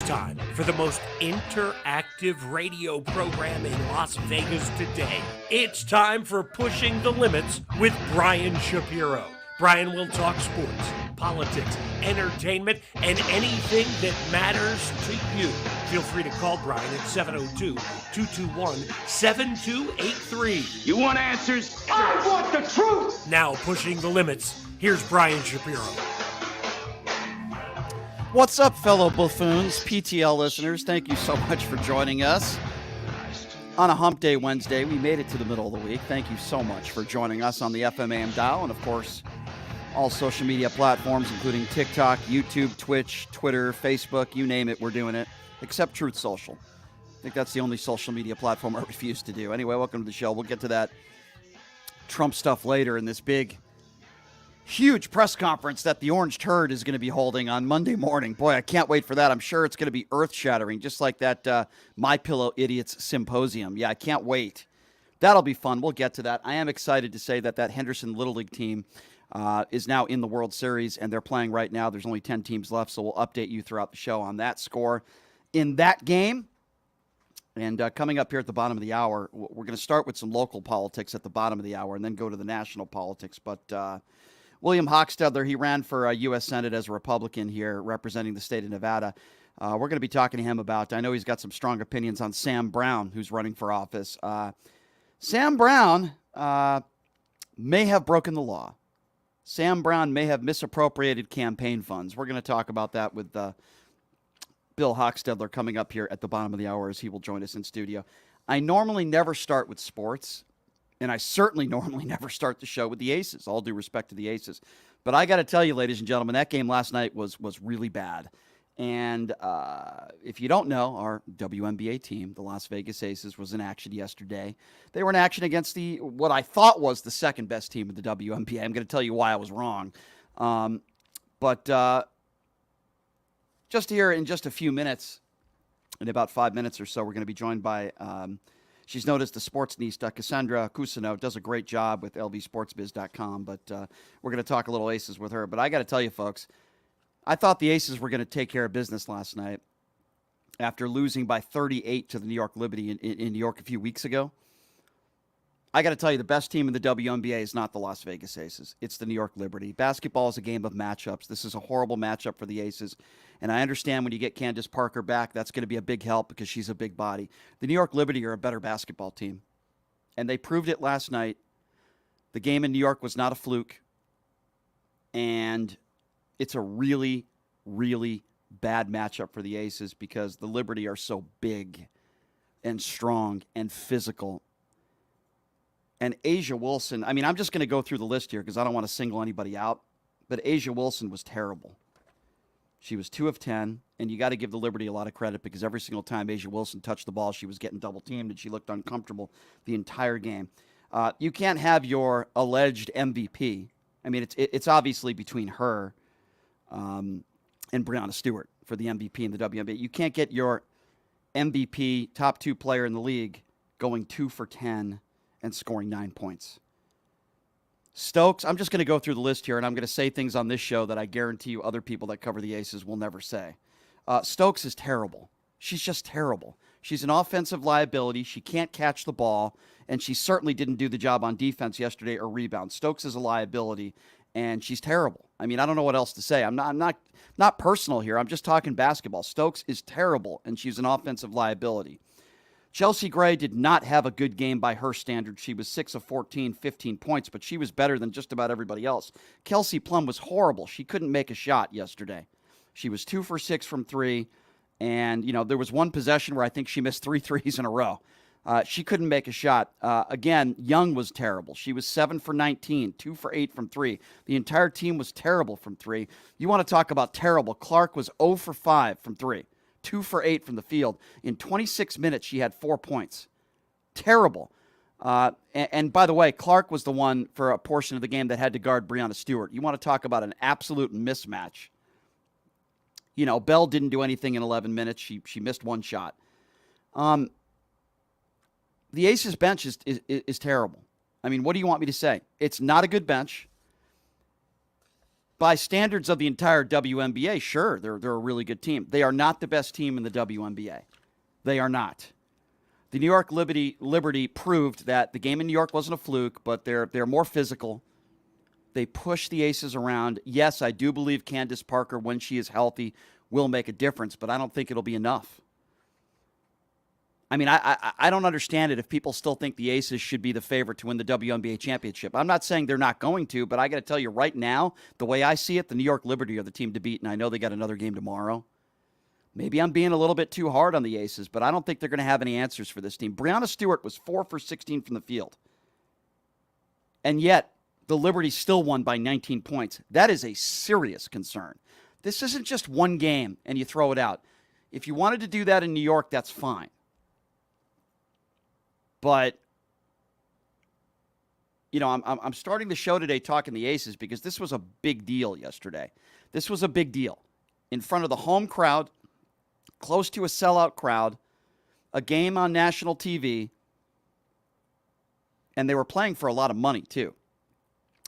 time for the most interactive radio program in Las Vegas today. It's time for Pushing the Limits with Brian Shapiro. Brian will talk sports, politics, entertainment, and anything that matters to you. Feel free to call Brian at 702-221-7283. You want answers? I want the truth! Now, Pushing the Limits, here's Brian Shapiro. What's up, fellow buffoons, PTL listeners? Thank you so much for joining us on a Hump Day Wednesday. We made it to the middle of the week. Thank you so much for joining us on the FMAM dial and, of course, all social media platforms, including TikTok, YouTube, Twitch, Twitter, Facebook, you name it, we're doing it, except Truth Social. I think that's the only social media platform I refuse to do. Anyway, welcome to the show. We'll get to that Trump stuff later in this big, huge press conference that the Orange Turd is going to be holding on Monday morning. Boy, I can't wait for that. I'm sure it's going to be earth-shattering, just like that MyPillow Idiots Symposium. Yeah, I can't wait. That'll be fun. We'll get to that. I am excited to say that Henderson Little League team is now in the World Series, and they're playing right now. There's only 10 teams left, so we'll update you throughout the show on that score in that game. And coming up here at the bottom of the hour, we're going to start with some local politics at the bottom of the hour and then go to the national politics. But William Hockstedler, he ran for U.S. Senate as a Republican here representing the state of Nevada. We're going to be talking to him about, I know he's got some strong opinions on Sam Brown, who's running for office. Sam Brown may have broken the law. Sam Brown may have misappropriated campaign funds. We're going to talk about that with Bill Hockstedler coming up here at the bottom of the hour as he will join us in studio. I normally never start with sports, and I certainly normally never start the show with the Aces, all due respect to the Aces. But I got to tell you, ladies and gentlemen, that game last night was really bad. And if you don't know, our WNBA team, the Las Vegas Aces, was in action yesterday. They were in action against what I thought was the second best team in the WNBA. I'm going to tell you why I was wrong. But just here in just a few minutes, in about 5 minutes or so, we're going to be joined by, she's known as the Sports Nista, Cassandra Cousineau, does a great job with lvsportsbiz.com, but we're going to talk a little Aces with her. But I got to tell you, folks, I thought the Aces were going to take care of business last night after losing by 38 to the New York Liberty in New York a few weeks ago. I got to tell you, the best team in the WNBA is not the Las Vegas Aces. It's the New York Liberty. Basketball is a game of matchups. This is a horrible matchup for the Aces. And I understand when you get Candace Parker back, that's going to be a big help because she's a big body. The New York Liberty are a better basketball team. And they proved it last night. The game in New York was not a fluke. And it's a really, really bad matchup for the Aces because the Liberty are so big and strong and physical. And Asia Wilson, I mean, I'm just going to go through the list here because I don't want to single anybody out, but Asia Wilson was terrible. She was 2 of 10, and you got to give the Liberty a lot of credit because every single time Asia Wilson touched the ball, she was getting double-teamed, and she looked uncomfortable the entire game. You can't have your alleged MVP. I mean, it's obviously between her and Breanna Stewart for the MVP in the WNBA. You can't get your MVP, top 2 player in the league, going 2 for 10 and scoring 9 points. Stokes, I'm just going to go through the list here, and I'm going to say things on this show that I guarantee you other people that cover the Aces will never say. Stokes is terrible. She's just terrible. She's an offensive liability. She can't catch the ball, and she certainly didn't do the job on defense yesterday or rebound. Stokes is a liability, and she's terrible. I mean, I don't know what else to say. I'm not personal here. I'm just talking basketball. Stokes is terrible, and she's an offensive liability. Chelsea Gray did not have a good game by her standards. She was 6 of 14, 15 points, but she was better than just about everybody else. Kelsey Plum was horrible. She couldn't make a shot yesterday. She was 2 for 6 from 3, and, there was one possession where I think she missed 3 threes in a row. She couldn't make a shot. Again, Young was terrible. She was 7 for 19, 2 for 8 from 3. The entire team was terrible from 3. You want to talk about terrible. Clark was 0 for 5 from 3. 2 for 8 from the field. In 26 minutes, she had 4 points. Terrible. And by the way, Clark was the one for a portion of the game that had to guard Breanna Stewart. You want to talk about an absolute mismatch. Bell didn't do anything in 11 minutes. She missed 1 shot. The Aces bench is terrible. I mean, what do you want me to say? It's not a good bench. By standards of the entire WNBA, sure, they're a really good team. They are not the best team in the WNBA. They are not. The New York Liberty proved that the game in New York wasn't a fluke, but they're more physical. They push the Aces around. Yes, I do believe Candace Parker, when she is healthy, will make a difference, but I don't think it'll be enough. I mean, I don't understand it if people still think the Aces should be the favorite to win the WNBA championship. I'm not saying they're not going to, but I got to tell you right now, the way I see it, the New York Liberty are the team to beat, and I know they got another game tomorrow. Maybe I'm being a little bit too hard on the Aces, but I don't think they're going to have any answers for this team. Breanna Stewart was 4 for 16 from the field. And yet, the Liberty still won by 19 points. That is a serious concern. This isn't just one game and you throw it out. If you wanted to do that in New York, that's fine. But, you know, I'm starting the show today talking the Aces because this was a big deal yesterday. This was a big deal. In front of the home crowd, close to a sellout crowd, a game on national TV, and they were playing for a lot of money, too.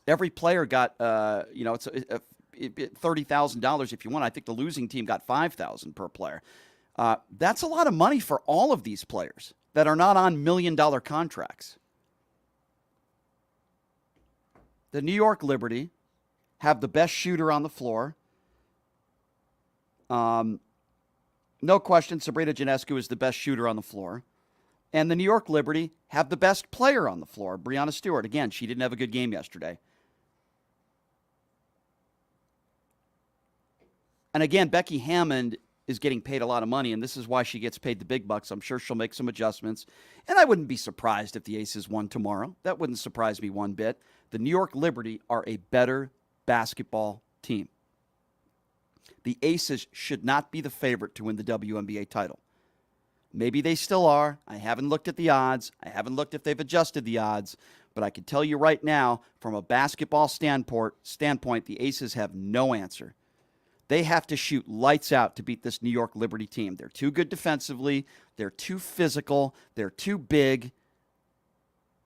Every player got, it's $30,000 if you want. I think the losing team got $5,000 per player. That's a lot of money for all of these players that are not on million-dollar contracts. The New York Liberty have the best shooter on the floor. No question, Sabrina Ionescu is the best shooter on the floor. And the New York Liberty have the best player on the floor, Breanna Stewart. Again, she didn't have a good game yesterday. And again, Becky Hammond is getting paid a lot of money, and this is why she gets paid the big bucks. I'm sure she'll make some adjustments. And I wouldn't be surprised if the Aces won tomorrow. That wouldn't surprise me one bit. The New York Liberty are a better basketball team. The Aces should not be the favorite to win the WNBA title. Maybe they still are. I haven't looked at the odds. I haven't looked if they've adjusted the odds. But I can tell you right now, from a basketball standpoint, the Aces have no answer. They have to shoot lights out to beat this New York Liberty team. They're too good defensively. They're too physical. They're too big.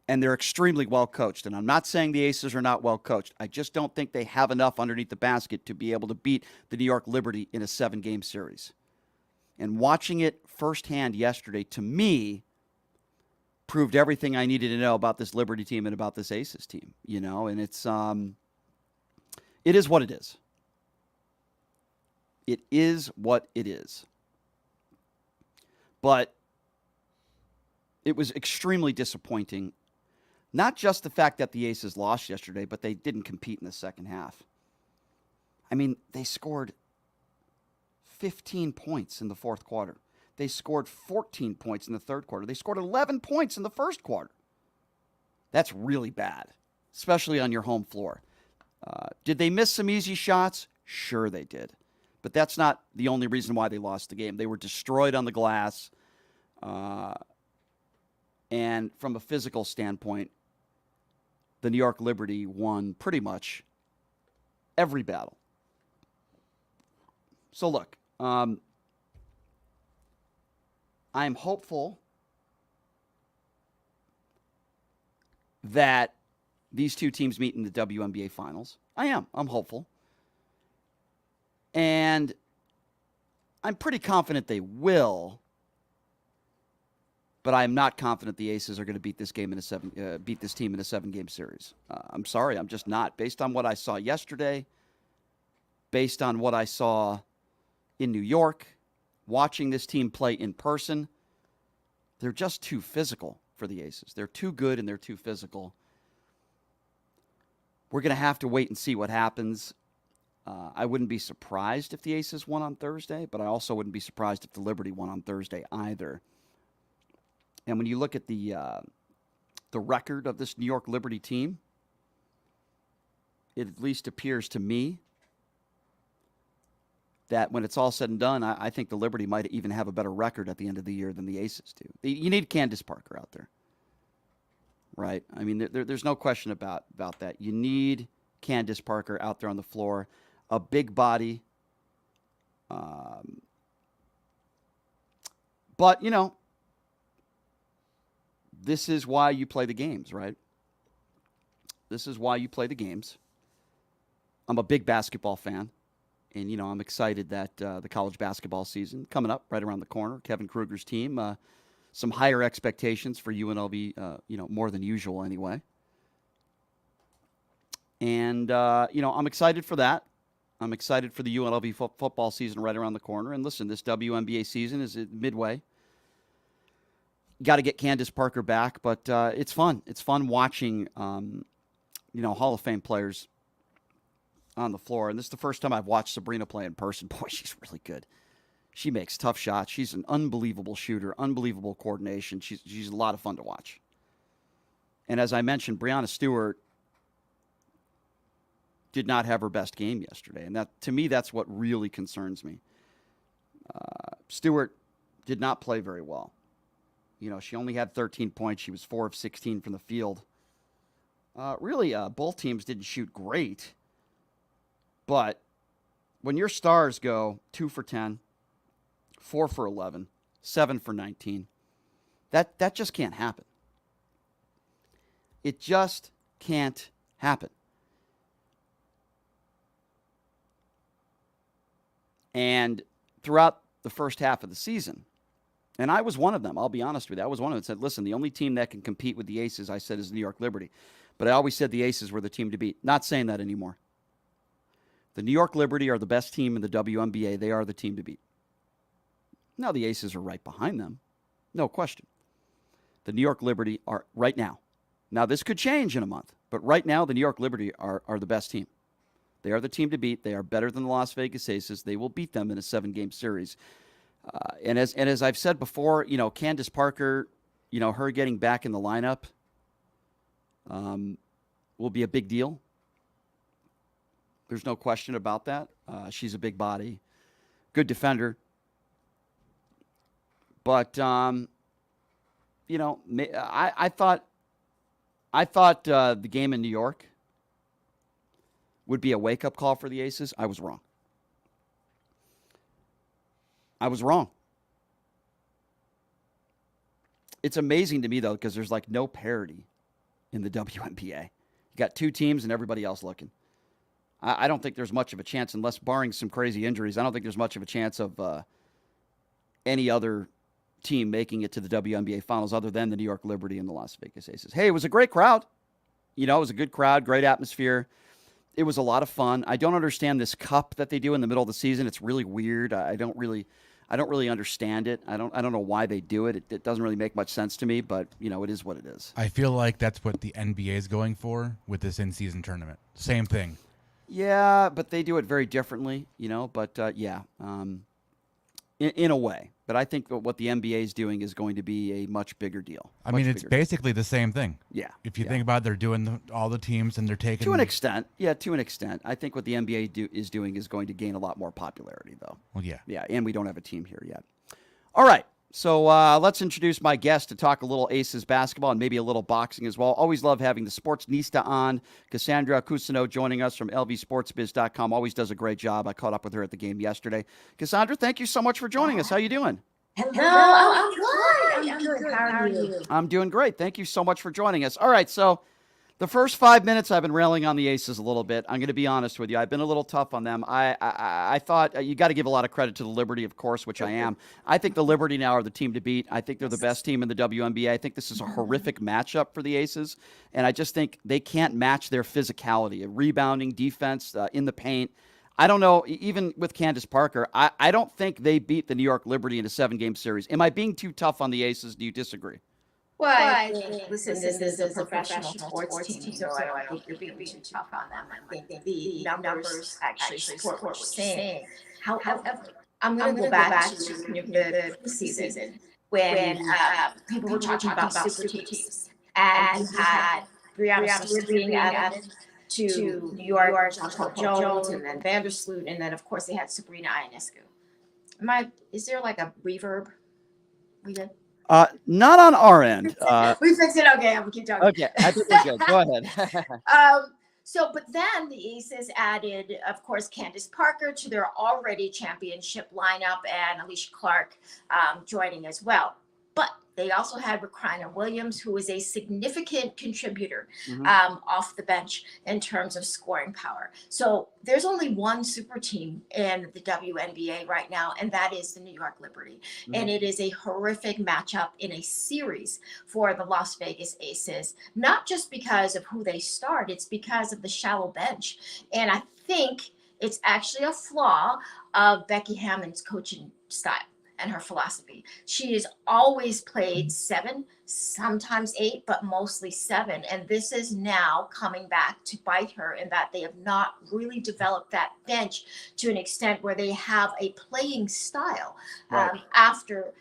And they're extremely well coached. And I'm not saying the Aces are not well coached. I just don't think they have enough underneath the basket to be able to beat the New York Liberty in a 7-game series. And watching it firsthand yesterday, to me, proved everything I needed to know about this Liberty team and about this Aces team. You know, and it is what it is. It is what it is. But it was extremely disappointing. Not just the fact that the Aces lost yesterday, but they didn't compete in the second half. I mean, they scored 15 points in the fourth quarter. They scored 14 points in the third quarter. They scored 11 points in the first quarter. That's really bad, especially on your home floor. Did they miss some easy shots? Sure they did. But that's not the only reason why they lost the game. They were destroyed on the glass. And from a physical standpoint, the New York Liberty won pretty much every battle. So look, I'm hopeful that these two teams meet in the WNBA finals. I'm hopeful. And I'm pretty confident they will, but I'm not confident the Aces are going to beat this team in a 7-game series. I'm sorry, I'm just not. Based on what I saw yesterday, based on what I saw in New York, watching this team play in person, they're just too physical for the Aces. They're too good and they're too physical. We're going to have to wait and see what happens. I wouldn't be surprised if the Aces won on Thursday, but I also wouldn't be surprised if the Liberty won on Thursday either. And when you look at the record of this New York Liberty team, it at least appears to me that when it's all said and done, I think the Liberty might even have a better record at the end of the year than the Aces do. You need Candace Parker out there, right? I mean, there's no question about that. You need Candace Parker out there on the floor, a big body. But, you know, this is why you play the games, right? This is why you play the games. I'm a big basketball fan. And, I'm excited that the college basketball season coming up right around the corner. Kevin Kruger's team, some higher expectations for UNLV, more than usual anyway. And, I'm excited for that. I'm excited for the UNLV football season right around the corner. And listen, this WNBA season is midway. Got to get Candace Parker back, but it's fun. It's fun watching, Hall of Fame players on the floor. And this is the first time I've watched Sabrina play in person. Boy, she's really good. She makes tough shots. She's an unbelievable shooter, unbelievable coordination. She's a lot of fun to watch. And as I mentioned, Breanna Stewart did not have her best game yesterday. And that, to me, that's what really concerns me. Stewart did not play very well. She only had 13 points. She was 4 of 16 from the field. Really, both teams didn't shoot great. But when your stars go 2 for 10, 4 for 11, 7 for 19, that just can't happen. It just can't happen. And throughout the first half of the season, and I was one of them, I'll be honest with you. I was one of them that said, listen, the only team that can compete with the Aces, I said, is New York Liberty. But I always said the Aces were the team to beat. Not saying that anymore. The New York Liberty are the best team in the WNBA. They are the team to beat. Now the Aces are right behind them. No question. The New York Liberty are right now. Now this could change in a month, but right now the New York Liberty are the best team. They are the team to beat. They are better than the Las Vegas Aces. They will beat them in a 7-game series. And as I've said before, Candace Parker, her getting back in the lineup will be a big deal. There's no question about that. She's a big body, good defender. But I thought the game in New York would be a wake-up call for the Aces. I was wrong. It's amazing to me, though, because there's like no parity in the WNBA. You got 2 teams and everybody else looking. I don't think there's much of a chance, unless barring some crazy injuries, I don't think there's much of a chance of any other team making it to the WNBA Finals other than the New York Liberty and the Las Vegas Aces. Hey, it was a great crowd. It was a good crowd, great atmosphere. It was a lot of fun. I don't understand this cup that they do in the middle of the season. It's really weird. I don't really understand it. I don't know why they do it. It doesn't really make much sense to me, but it is what it is. I feel like that's what the NBA is going for with this in-season tournament. Same thing. Yeah, but they do it very differently, but in a way. But I think what the NBA is doing is going to be a much bigger deal. I mean, it's basically the same thing. Yeah. If you think about it, they're doing all the teams and they're taking... To an extent. Yeah, to an extent. I think what the NBA is doing is going to gain a lot more popularity, though. Well, yeah. Yeah, and we don't have a team here yet. All right. So let's introduce my guest to talk a little Aces basketball and maybe a little boxing as well. Always love having the Sports Nista on. Cassandra Cousineau joining us from lvsportsbiz.com. Always does a great job. I caught up with her at the game yesterday. Cassandra, thank you so much for joining us. How you doing? Hello, I'm good. I'm good. How are you? I'm doing great. Thank you so much for joining us. All right, so the first 5 minutes I've been railing on the Aces a little bit. I'm going to be honest with you. I've been a little tough on them. I thought you got to give a lot of credit to the Liberty, of course, which I am. I think the Liberty now are the team to beat. I think they're the best team in the WNBA. I think this is a horrific matchup for the Aces, and I just think they can't match their physicality, rebounding, defense, in the paint. I don't know, even with Candace Parker, I don't think they beat the New York Liberty in a 7-game series. Am I being too tough on the Aces? Do you disagree? Well, I think, listen, this is a professional sports team, so I don't think you're being too tough on them. I think the numbers actually support what you're saying. However, I'm going to go back to the preseason when people were talking about super teams, and you had Breanna Stewart being added to New York, Jones, and then Vandersloot, and then of course they had Sabrina Ionescu. Is there like a reverb? We did. Not on our end. We fixed it. Okay, I'm keep talking. Okay, I think we're good. Go ahead. But then the Aces added, of course, Candace Parker to their already championship lineup, and Alicia Clark joining as well. But They also had Rekrina Williams, who is a significant contributor Mhm. off the bench in terms of scoring power. So there's only one super team in the WNBA right now, and that is the New York Liberty. And it is a horrific matchup in a series for the Las Vegas Aces, not just because of who they start, it's because of the shallow bench. And I think it's actually a flaw of Becky Hammon's coaching style and her philosophy. She has always played 7, sometimes 8, but mostly 7. And this is now coming back to bite her in that they have not really developed that bench to an extent where they have a playing style after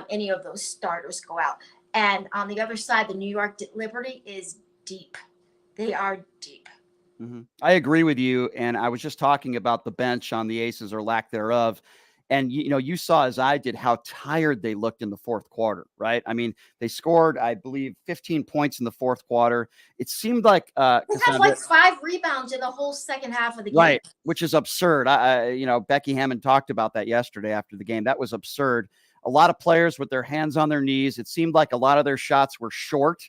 any of those starters go out. And on the other side, the New York Liberty is deep. They are deep. I agree with you. And I was just talking about the bench on the Aces or lack thereof. And, you saw, as I did, how tired they looked in the fourth quarter, right? I mean, they scored, I believe, 15 points in the fourth quarter. It seemed like they had like 5 rebounds in the whole second half of the game. Right, which is absurd. Becky Hammond talked about that yesterday after the game. That was absurd. A lot of players with their hands on their knees. It seemed like a lot of their shots were short.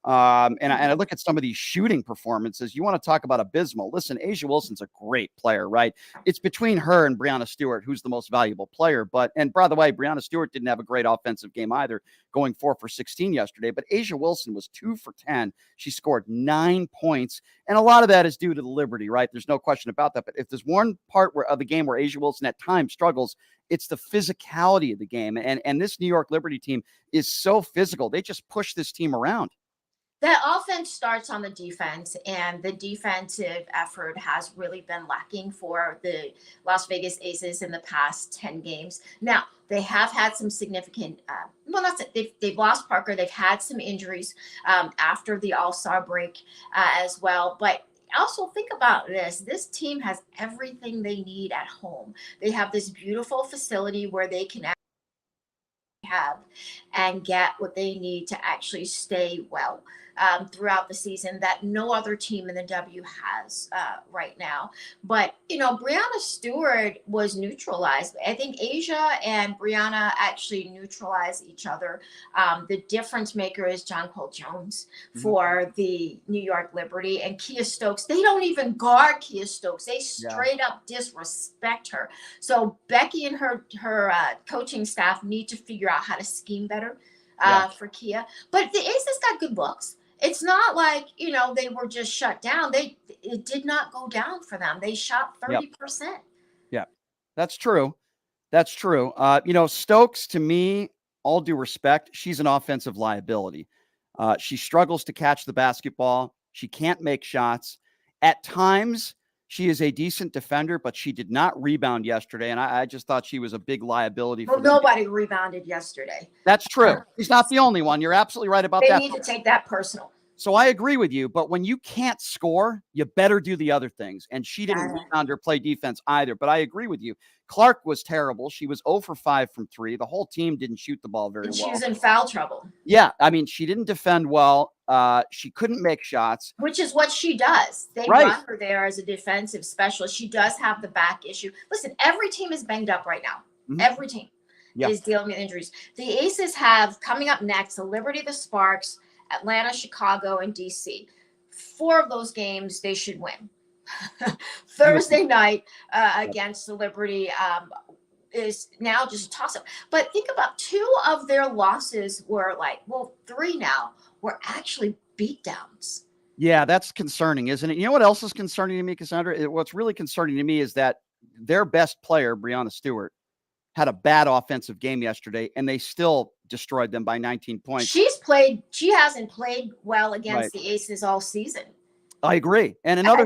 And I look at some of these shooting performances. You want to talk about abysmal. Listen, A'ja Wilson's a great player, right? It's between her and Breanna Stewart, who's the most valuable player. And by the way, Breanna Stewart didn't have a great offensive game either, going 4 for 16 yesterday. But A'ja Wilson was 2 for 10. She scored 9 points. And a lot of that is due to the Liberty, right? There's no question about that. But if there's one part of the game where A'ja Wilson at times struggles, it's the physicality of the game. And this New York Liberty team is so physical. They just push this team around. That offense starts on the defense, and the defensive effort has really been lacking for the Las Vegas Aces in the past 10 games. Now, they have had some significant, they've lost Parker. They've had some injuries after the All-Star break as well. But also think about this. This team has everything they need at home. They have this beautiful facility where they can have and get what they need to actually stay well throughout the season that no other team in the W has right now. But, Breanna Stewart was neutralized. I think A'ja and Breanna actually neutralize each other. The difference maker is Jonquel Jones for the New York Liberty, and Kia Stokes. They don't even guard Kia Stokes. They straight up disrespect her. So Becky and her coaching staff need to figure out how to scheme better for Kia. But the Aces got good looks. It's not like, they were just shut down. It did not go down for them. They shot 30%. Yeah, that's true. That's true. Stokes, to me, all due respect, she's an offensive liability. She struggles to catch the basketball. She can't make shots. At times, she is a decent defender, but she did not rebound yesterday. And I just thought she was a big liability. Well, nobody rebounded yesterday. That's true. She's not the only one. You're absolutely right about that. They need to take that personal. So I agree with you, but when you can't score, you better do the other things. And she didn't rebound or play defense either. But I agree with you. Clark was terrible. She was 0 for 5 from 3. The whole team didn't shoot the ball very well. She was in foul trouble. Yeah, I mean, she didn't defend well. She couldn't make shots. Which is what she does. They run her there as a defensive specialist. She does have the back issue. Listen, every team is banged up right now. Every team is dealing with injuries. The Aces have, coming up next, the Liberty, the Sparks, Atlanta, Chicago, and DC. 4 of those games they should win. Thursday night against the Liberty is now just a toss-up. But think about 2 of their losses were 3 now were actually beatdowns. Yeah, that's concerning, isn't it? You know what else is concerning to me, Cassandra? What's really concerning to me is that their best player, Breanna Stewart, had a bad offensive game yesterday, and they still destroyed them by 19 points. She hasn't played well against the Aces all season. I agree. And another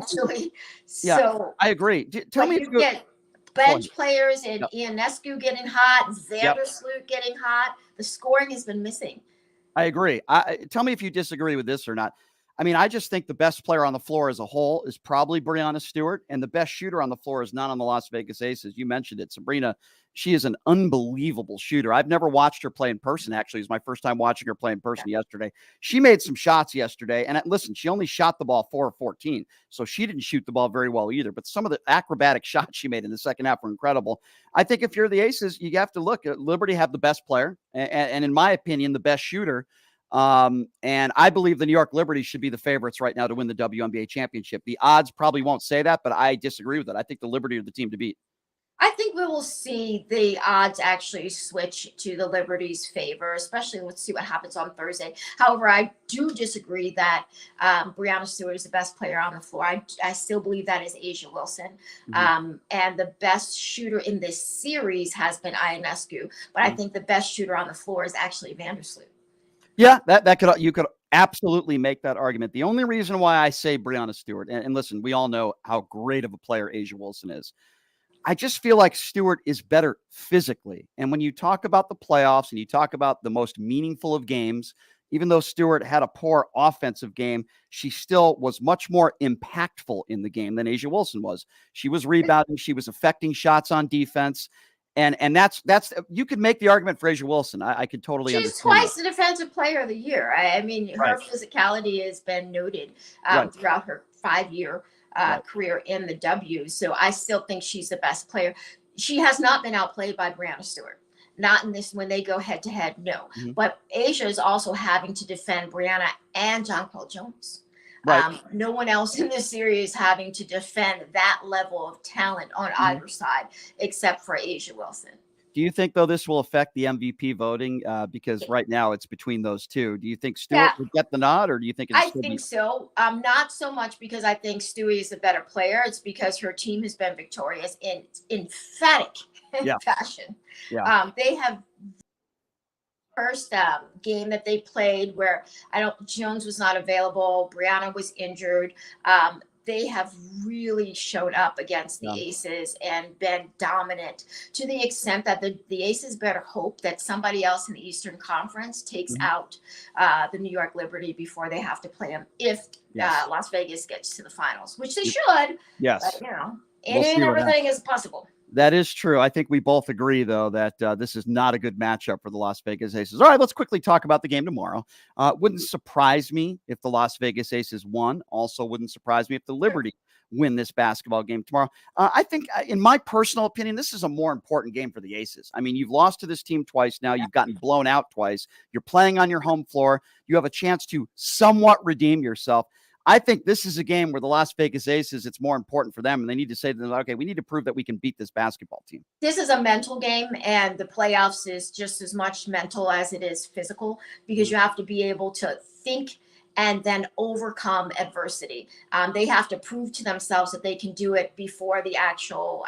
so I agree. Tell me, you get bench players and Ionescu getting hot, Vandersloot getting hot. The scoring has been missing. I agree. Tell me if you disagree with this or not. I mean, I just think the best player on the floor as a whole is probably Breanna Stewart, and the best shooter on the floor is not on the Las Vegas Aces. You mentioned it, Sabrina. She is an unbelievable shooter. I've never watched her play in person, actually. It was my first time watching her play in person yesterday. She made some shots yesterday, and listen, she only shot the ball 4 of 14, so she didn't shoot the ball very well either, but some of the acrobatic shots she made in the second half were incredible. I think if you're the Aces, you have to look at Liberty have the best player, and in my opinion, the best shooter. And I believe the New York Liberty should be the favorites right now to win the WNBA championship. The odds probably won't say that, but I disagree with it. I think the Liberty are the team to beat. I think we will see the odds actually switch to the Liberty's favor, especially let's see what happens on Thursday. However, I do disagree that Breanna Stewart is the best player on the floor. I still believe that is Asia Wilson. And the best shooter in this series has been Ionescu, but I think the best shooter on the floor is actually Vandersloot. Yeah, you could absolutely make that argument. The only reason why I say Breanna Stewart, and listen, we all know how great of a player Asia Wilson is. I just feel like Stewart is better physically. And when you talk about the playoffs and you talk about the most meaningful of games, even though Stewart had a poor offensive game, she still was much more impactful in the game than Asia Wilson was. She was rebounding. She was affecting shots on defense. And that's you could make the argument for Asia Wilson. I could totally understand. She's twice the defensive player of the year. I mean, her physicality has been noted throughout her 5-year career in the W. So I still think she's the best player. She has not been outplayed by Breanna Stewart. Not in this when they go head to head, no. But Asia is also having to defend Breanna and Jonquel Jones. No one else in this series having to defend that level of talent on either side, except for Asia Wilson. Do you think, though, this will affect the MVP voting? Because right now it's between those two. Do you think Stewart would get the nod, or do you think I think so. Not so much because I think Stewie is a better player. It's because her team has been victorious in emphatic fashion. They have first game that they played where Jones was not available. Breanna was injured. They have really showed up against the Aces and been dominant to the extent that the Aces better hope that somebody else in the Eastern Conference takes out the New York Liberty before they have to play them if Las Vegas gets to the finals, which they should. But, everything is possible. That is true. I think we both agree, though, that this is not a good matchup for the Las Vegas Aces. All right, let's quickly talk about the game tomorrow. Wouldn't surprise me if the Las Vegas Aces won. Also wouldn't surprise me if the Liberty win this basketball game tomorrow. I think, in my personal opinion, this is a more important game for the Aces. I mean, you've lost to this team twice now. You've gotten blown out twice. You're playing on your home floor. You have a chance to somewhat redeem yourself. I think this is a game where the Las Vegas Aces, it's more important for them, and they need to say to them, okay, we need to prove that we can beat this basketball team. This is a mental game, and the playoffs is just as much mental as it is physical, because you have to be able to think and then overcome adversity. They have to prove to themselves that they can do it before the actual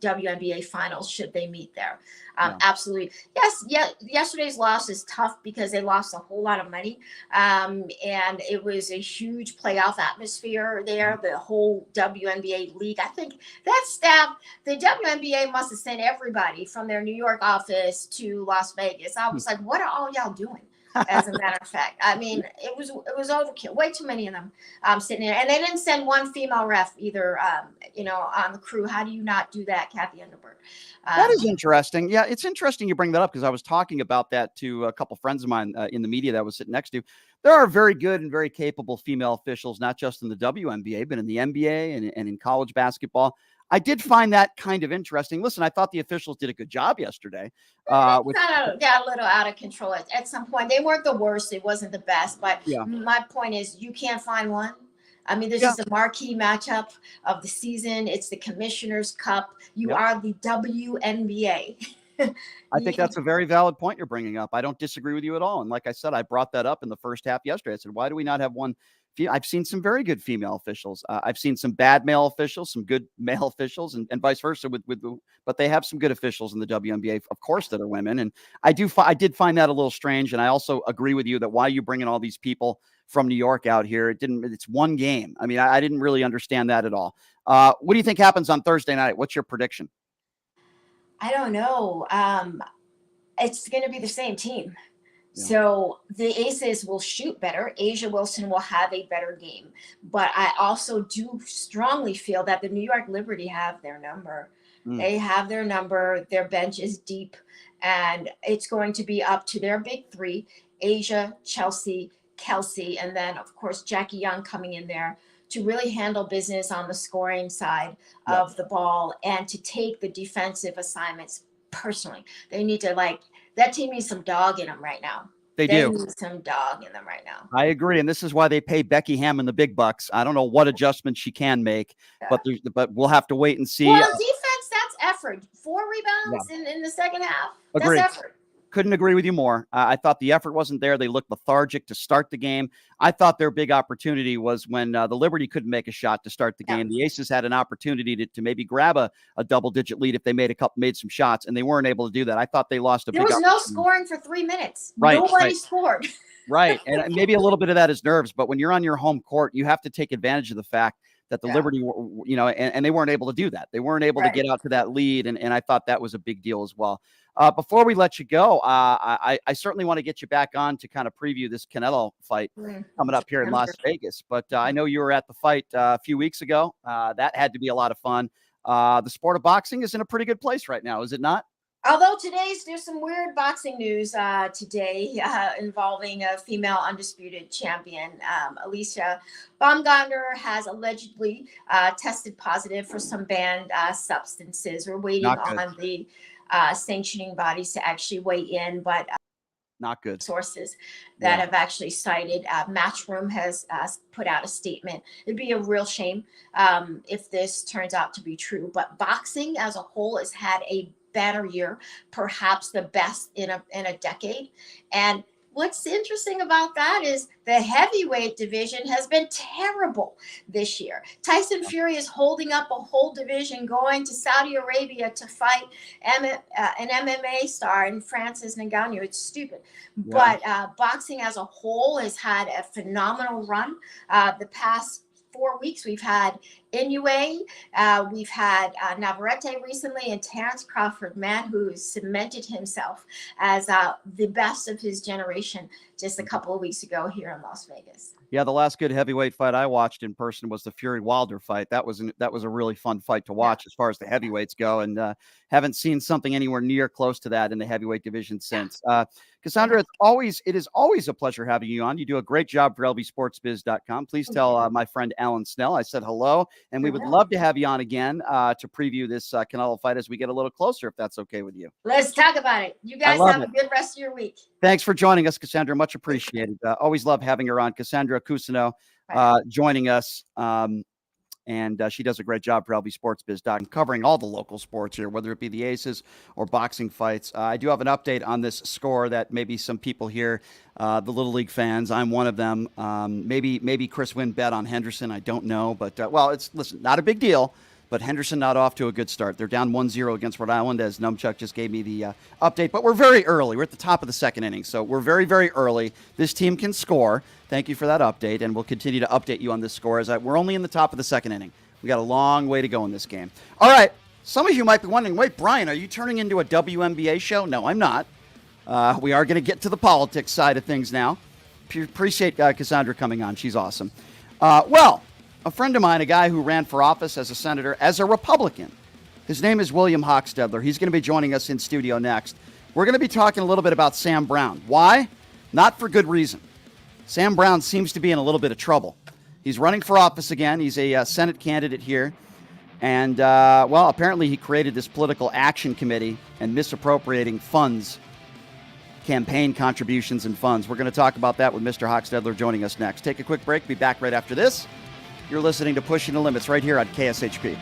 WNBA finals, should they meet there. Absolutely. Yes. Yesterday's loss is tough because they lost a whole lot of money. And it was a huge playoff atmosphere there, the whole WNBA league. I think that staff, the WNBA must have sent everybody from their New York office to Las Vegas. I was like, what are all y'all doing? As a matter of fact, I mean, it was overkill. Way too many of them sitting there, and they didn't send one female ref either. On the crew. How do you not do that, Kathy Engelbert? That is interesting. Yeah, it's interesting you bring that up because I was talking about that to a couple friends of mine in the media that I was sitting next to. There are very good and very capable female officials, not just in the WNBA, but in the NBA and in college basketball. I did find that kind of interesting. Listen, I thought the officials did a good job yesterday. Got a little out of control at some point. They weren't the worst. It wasn't the best. But my point is, you can't find one. I mean, this is a marquee matchup of the season. It's the Commissioner's Cup. You are the WNBA. I think that's a very valid point you're bringing up. I don't disagree with you at all. And like I said, I brought that up in the first half yesterday. I said, why do we not have one? I've seen some very good female officials. I've seen some bad male officials, some good male officials, and vice versa. But they have some good officials in the WNBA, of course, that are women. And I did find that a little strange. And I also agree with you that why are you bringing all these people from New York out here? It's one game. I mean, I didn't really understand that at all. What do you think happens on Thursday night? What's your prediction? I don't know. It's going to be the same team. So the aces will shoot better. Asia Wilson will have a better game. But I also do strongly feel that the New York Liberty have their number. They have their number. Their bench is deep. And it's going to be up to their big three, Asia, Chelsea, Kelsey, and then, of course, Jackie Young coming in there to really handle business on the scoring side of the ball and to take the defensive assignments personally. They need to, that team needs some dog in them right now. They do need some dog in them right now. I agree, and this is why they pay Becky Hammon the big bucks. I don't know what adjustments she can make, but we'll have to wait and see. Well, defense, that's effort. 4 rebounds in the second half. Agreed. That's effort. Couldn't agree with you more. I thought the effort wasn't there. They looked lethargic to start the game. I thought their big opportunity was when the Liberty couldn't make a shot to start the game. The Aces had an opportunity to maybe grab a double-digit lead if they made some shots, and they weren't able to do that. I thought they lost a big opportunity. There was no scoring for 3 minutes. Right, Nobody scored. Right, and maybe a little bit of that is nerves, but when you're on your home court, you have to take advantage of the fact that the Liberty, and they weren't able to do that. They weren't able to get out to that lead, and I thought that was a big deal as well. Before we let you go, I certainly want to get you back on to kind of preview this Canelo fight coming up here in Las Vegas. But I know you were at the fight a few weeks ago. That had to be a lot of fun. The sport of boxing is in a pretty good place right now, is it not? Although there's some weird boxing news today involving a female undisputed champion. Alicia Baumgartner has allegedly tested positive for some banned substances. We're waiting on the sanctioning bodies to actually weigh in, but not good sources that have actually cited. Matchroom has put out a statement. It'd be a real shame if this turns out to be true. But boxing as a whole has had a better year, perhaps the best in a decade. And what's interesting about that is the heavyweight division has been terrible this year. Tyson Fury is holding up a whole division, going to Saudi Arabia to fight an MMA star in Francis Ngannou. It's stupid. But boxing as a whole has had a phenomenal run. The past 4 weeks, we've had Inoue, we've had Navarrete recently, and Terrence Crawford, man who has cemented himself as the best of his generation just a couple of weeks ago here in Las Vegas. Yeah, the last good heavyweight fight I watched in person was the Fury Wilder fight. That was a really fun fight to watch as far as the heavyweights go, and haven't seen something anywhere near close to that in the heavyweight division since. Cassandra, it is always a pleasure having you on. You do a great job for lbsportsbiz.com. Please tell my friend Alan Snell I said hello, and we would love to have you on again to preview this Canelo fight as we get a little closer, if that's okay with you. Let's talk about it. You guys have a good rest of your week. Thanks for joining us, Cassandra. Much appreciated. Always love having her on. Cassandra Cousineau joining us. And she does a great job for lbsportsbiz.com, covering all the local sports here, whether it be the Aces or boxing fights. I do have an update on this score that maybe some people here, the Little League fans, I'm one of them. Maybe Chris Wynn bet on Henderson. I don't know. But, listen, not a big deal. But Henderson not off to a good start. They're down 1-0 against Rhode Island, as Numchuck just gave me the update. But we're very early. We're at the top of the second inning, so we're very, very early. This team can score. Thank you for that update, and we'll continue to update you on this score as we're only in the top of the second inning. We got a long way to go in this game. All right, some of you might be wondering, wait, Brian, are you turning into a WNBA show? No, I'm not. We are going to get to the politics side of things now. Appreciate Cassandra coming on. She's awesome. A friend of mine, a guy who ran for office as a senator, as a Republican. His name is William Hockstedler. He's going to be joining us in studio next. We're going to be talking a little bit about Sam Brown. Why? Not for good reason. Sam Brown seems to be in a little bit of trouble. He's running for office again. He's a Senate candidate here. And, apparently he created this political action committee and misappropriating funds, campaign contributions and funds. We're going to talk about that with Mr. Hockstedler joining us next. Take a quick break. Be back right after this. You're listening to Pushing the Limits right here on KSHP.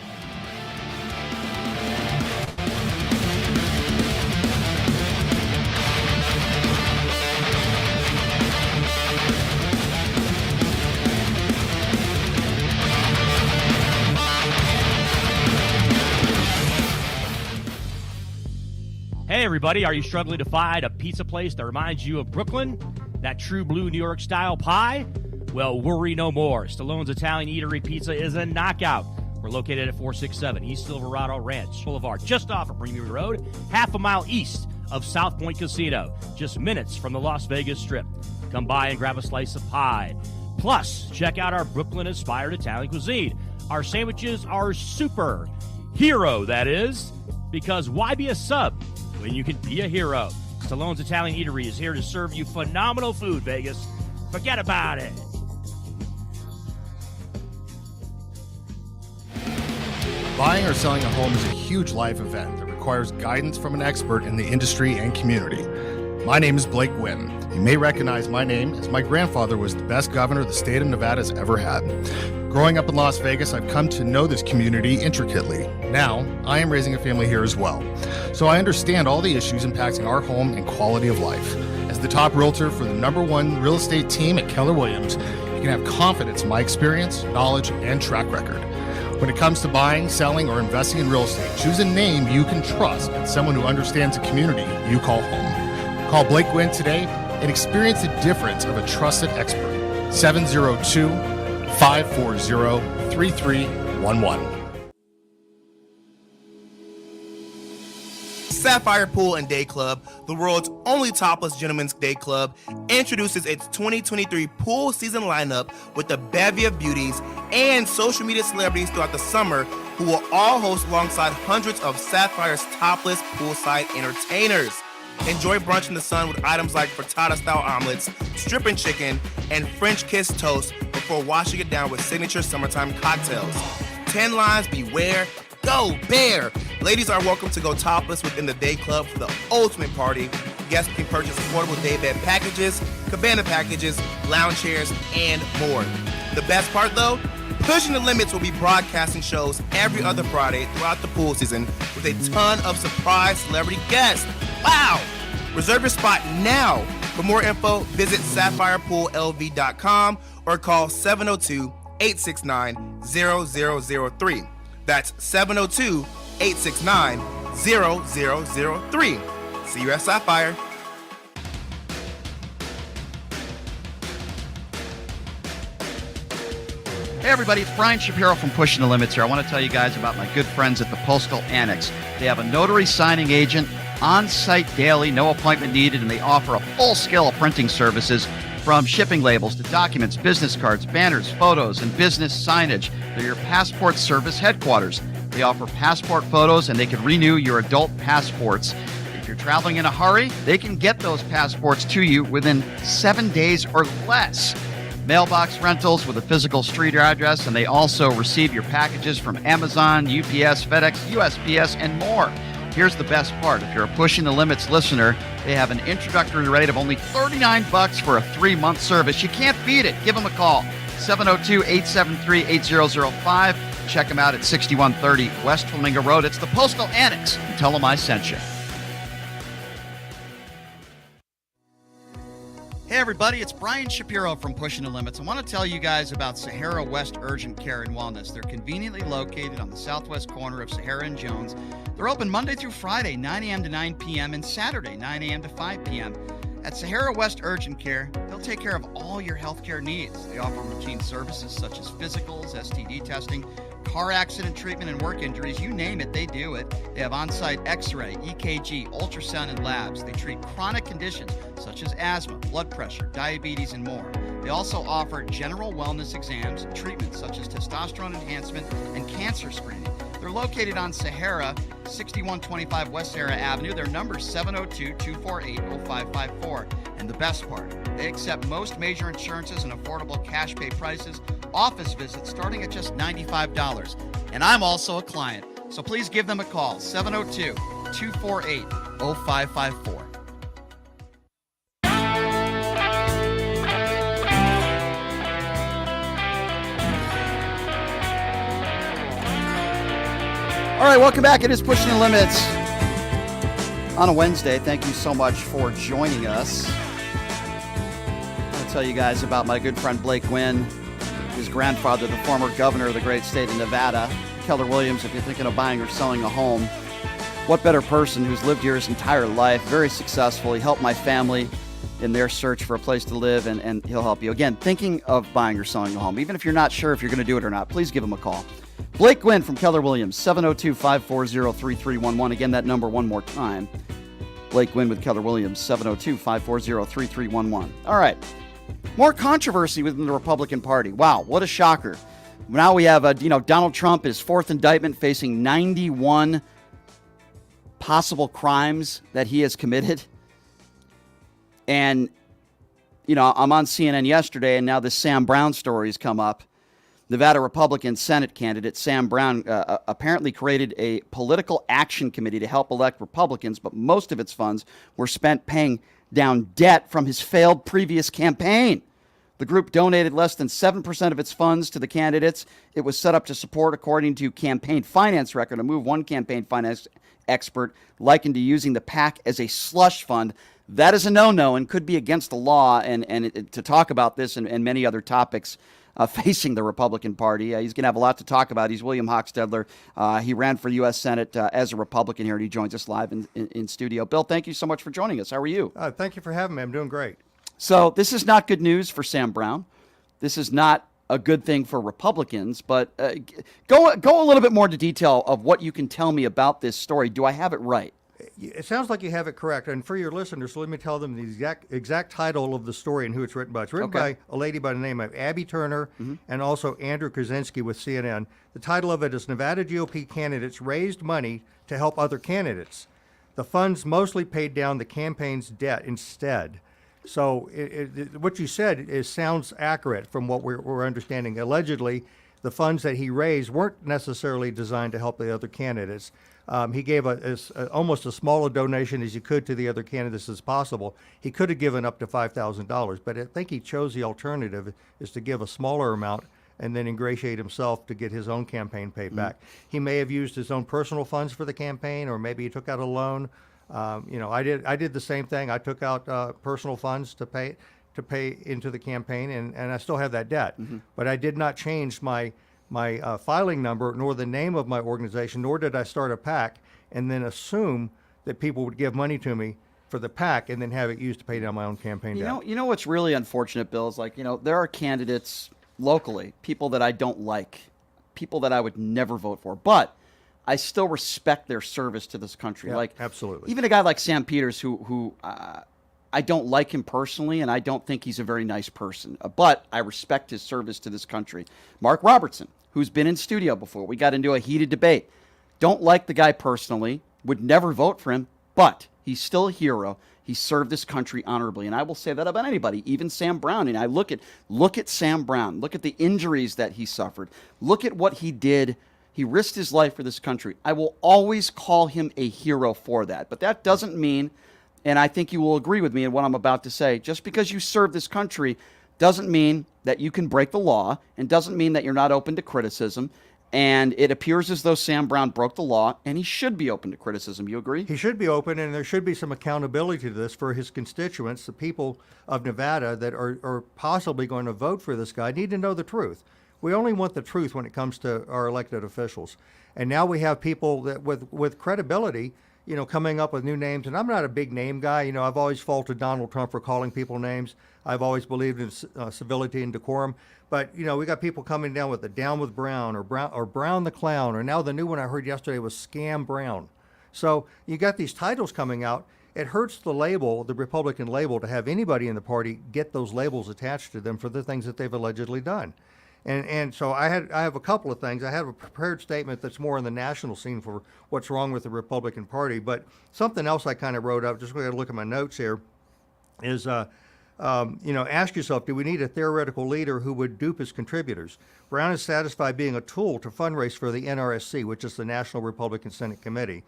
Hey everybody, are you struggling to find a pizza place that reminds you of Brooklyn? That true blue New York style pie? Well, worry no more. Stallone's Italian Eatery Pizza is a knockout. We're located at 467 East Silverado Ranch Boulevard, just off of Premier Road, half a mile east of South Point Casino, just minutes from the Las Vegas Strip. Come by and grab a slice of pie. Plus, check out our Brooklyn-inspired Italian cuisine. Our sandwiches are super hero, that is, because why be a sub when you can be a hero? Stallone's Italian Eatery is here to serve you phenomenal food, Vegas. Forget about it. Buying or selling a home is a huge life event that requires guidance from an expert in the industry and community. My name is Blake Wynn. You may recognize my name as my grandfather was the best governor the state of Nevada has ever had. Growing up in Las Vegas, I've come to know this community intricately. Now, I am raising a family here as well. So I understand all the issues impacting our home and quality of life. As the top realtor for the #1 real estate team at Keller Williams, you can have confidence in my experience, knowledge, and track record. When it comes to buying, selling, or investing in real estate, choose a name you can trust and someone who understands the community you call home. Call Blake Wynn today and experience the difference of a trusted expert. 702-540-3311. Sapphire Pool and Day Club, the world's only topless gentlemen's day club, introduces its 2023 pool season lineup with a bevy of beauties and social media celebrities throughout the summer who will all host alongside hundreds of Sapphire's topless poolside entertainers. Enjoy brunch in the sun with items like frittata-style omelets, stripping chicken, and French kiss toast before washing it down with signature summertime cocktails. 10 lines, beware. Go Bear! Ladies are welcome to go topless within the day club for the ultimate party. Guests can purchase affordable day bed packages, cabana packages, lounge chairs, and more. The best part though? Pushing the Limits will be broadcasting shows every other Friday throughout the pool season with a ton of surprise celebrity guests. Wow! Reserve your spot now. For more info, visit sapphirepoolLV.com or call 702-869-0003. That's 702-869-0003. See you at Sapphire. Hey everybody, it's Brian Shapiro from Pushing the Limits here. I want to tell you guys about my good friends at the Postal Annex. They have a notary signing agent on-site daily, no appointment needed, and they offer a full scale of printing services from shipping labels to documents, business cards, banners, photos, and business signage. They're your passport service headquarters. They offer passport photos, and they can renew your adult passports. If you're traveling in a hurry, they can get those passports to you within 7 days or less. Mailbox rentals with a physical street address, and they also receive your packages from Amazon, UPS, FedEx, USPS, and more. Here's the best part. If you're a Pushing the Limits listener, they have an introductory rate of only $39 for a 3-month service. You can't beat it. Give them a call. 702-873-8005. Check them out at 6130 West Flamingo Road. It's the Postal Annex. Tell them I sent you. Hey everybody, it's Brian Shapiro from Pushing the Limits. I want to tell you guys about Sahara West Urgent Care and Wellness. They're conveniently located on the southwest corner of Sahara and Jones. They're open Monday through Friday, 9 a.m. to 9 p.m. and Saturday, 9 a.m. to 5 p.m. At Sahara West Urgent Care, they'll take care of all your healthcare needs. They offer routine services such as physicals, STD testing, car accident treatment, and work injuries. You name it, they do it. They have on-site x-ray, EKG, ultrasound, and labs. They treat chronic conditions such as asthma, blood pressure, diabetes, and more. They also offer general wellness exams, treatments such as testosterone enhancement and cancer screening. They're located on Sahara, 6125 West Sahara Avenue. Their number is 702-248-0554. And the best part, they accept most major insurances and affordable cash pay prices, office visits starting at just $95. And I'm also a client, so please give them a call, 702-248-0554. All right, welcome back. It is Pushing the Limits on a Wednesday. Thank you so much for joining us. I want to tell you guys about my good friend Blake Wynn, his grandfather, the former governor of the great state of Nevada. Keller Williams, if you're thinking of buying or selling a home, what better person who's lived here his entire life, very successful. He helped my family in their search for a place to live, and he'll help you. Again, thinking of buying or selling a home, even if you're not sure if you're going to do it or not, please give him a call. Blake Gwynn from Keller Williams, 702-540-3311. Again, that number one more time, Blake Wynn with Keller Williams, 702-540-3311. All right. More controversy within the Republican Party. Wow, what a shocker. Now we have, Donald Trump, his fourth indictment, facing 91 possible crimes that he has committed. And, I'm on CNN yesterday, and now this Sam Brown story has come up. Nevada Republican Senate candidate Sam Brown apparently created a political action committee to help elect Republicans, but most of its funds were spent paying down debt from his failed previous campaign. The group donated less than 7% of its funds to the candidates it was set up to support, according to Campaign Finance Record, a move one campaign finance expert likened to using the PAC as a slush fund. That is a no-no and could be against the law. And to talk about this and many other topics facing the Republican Party, he's going to have a lot to talk about. He's William Hockstedler. He ran for the U.S. Senate as a Republican here, and he joins us live in studio. Bill, thank you so much for joining us. How are you? Thank you for having me. I'm doing great. So this is not good news for Sam Brown. This is not a good thing for Republicans, but go a little bit more into detail of what you can tell me about this story. Do I have it right? It sounds like you have it correct. And for your listeners, let me tell them the exact title of the story and who it's written by. It's written by a lady by the name of Abby Turner and also Andrew Krasinski with CNN. The title of it is Nevada GOP Candidates Raised Money to Help Other Candidates. The funds mostly paid down the campaign's debt instead. So what you said sounds accurate from what we're understanding. Allegedly, the funds that he raised weren't necessarily designed to help the other candidates. He gave almost as small a donation as he could to the other candidates as possible. He could have given up to $5,000, but I think he chose the alternative is to give a smaller amount and then ingratiate himself to get his own campaign paid back. He may have used his own personal funds for the campaign, or maybe he took out a loan. I did the same thing. I took out personal funds to pay into the campaign, and I still have that debt. But I did not change my filing number nor the name of my organization, nor did I start a PAC and then assume that people would give money to me for the PAC and then have it used to pay down my own campaign debt. You know what's really unfortunate, Bill, is there are candidates locally, people that I don't like, people that I would never vote for, but I still respect their service to this country. Yeah, absolutely. Even a guy like Sam Peters, who I don't like him personally, and I don't think he's a very nice person, but I respect his service to this country. Mark Robertson, who's been in studio before, we got into a heated debate. Don't like the guy personally, would never vote for him, but he's still a hero. He served this country honorably, and I will say that about anybody, even Sam Brown. And I look at Sam Brown, look at the injuries that he suffered, look at what he did. He risked his life for this country. I will always call him a hero for that. But that doesn't mean, and I think you will agree with me in what I'm about to say, just because you serve this country doesn't mean that you can break the law and doesn't mean that you're not open to criticism. And it appears as though Sam Brown broke the law, and he should be open to criticism. You agree? He should be open, and there should be some accountability to this for his constituents. The people of Nevada that are possibly going to vote for this guy need to know the truth. We only want the truth when it comes to our elected officials. And now we have people that with credibility, coming up with new names. And I'm not a big name guy. I've always faulted Donald Trump for calling people names. I've always believed in civility and decorum. But, we got people coming down with the Down with Brown or Brown the Clown, or now the new one I heard yesterday was Scam Brown. So you got these titles coming out. It hurts the label, the Republican label, to have anybody in the party get those labels attached to them for the things that they've allegedly done. And so I have a couple of things. I have a prepared statement that's more on the national scene for what's wrong with the Republican Party. But something else I kind of wrote up, just going to look at my notes here, is, ask yourself, do we need a theoretical leader who would dupe his contributors? Brown is satisfied being a tool to fundraise for the NRSC, which is the National Republican Senate Committee,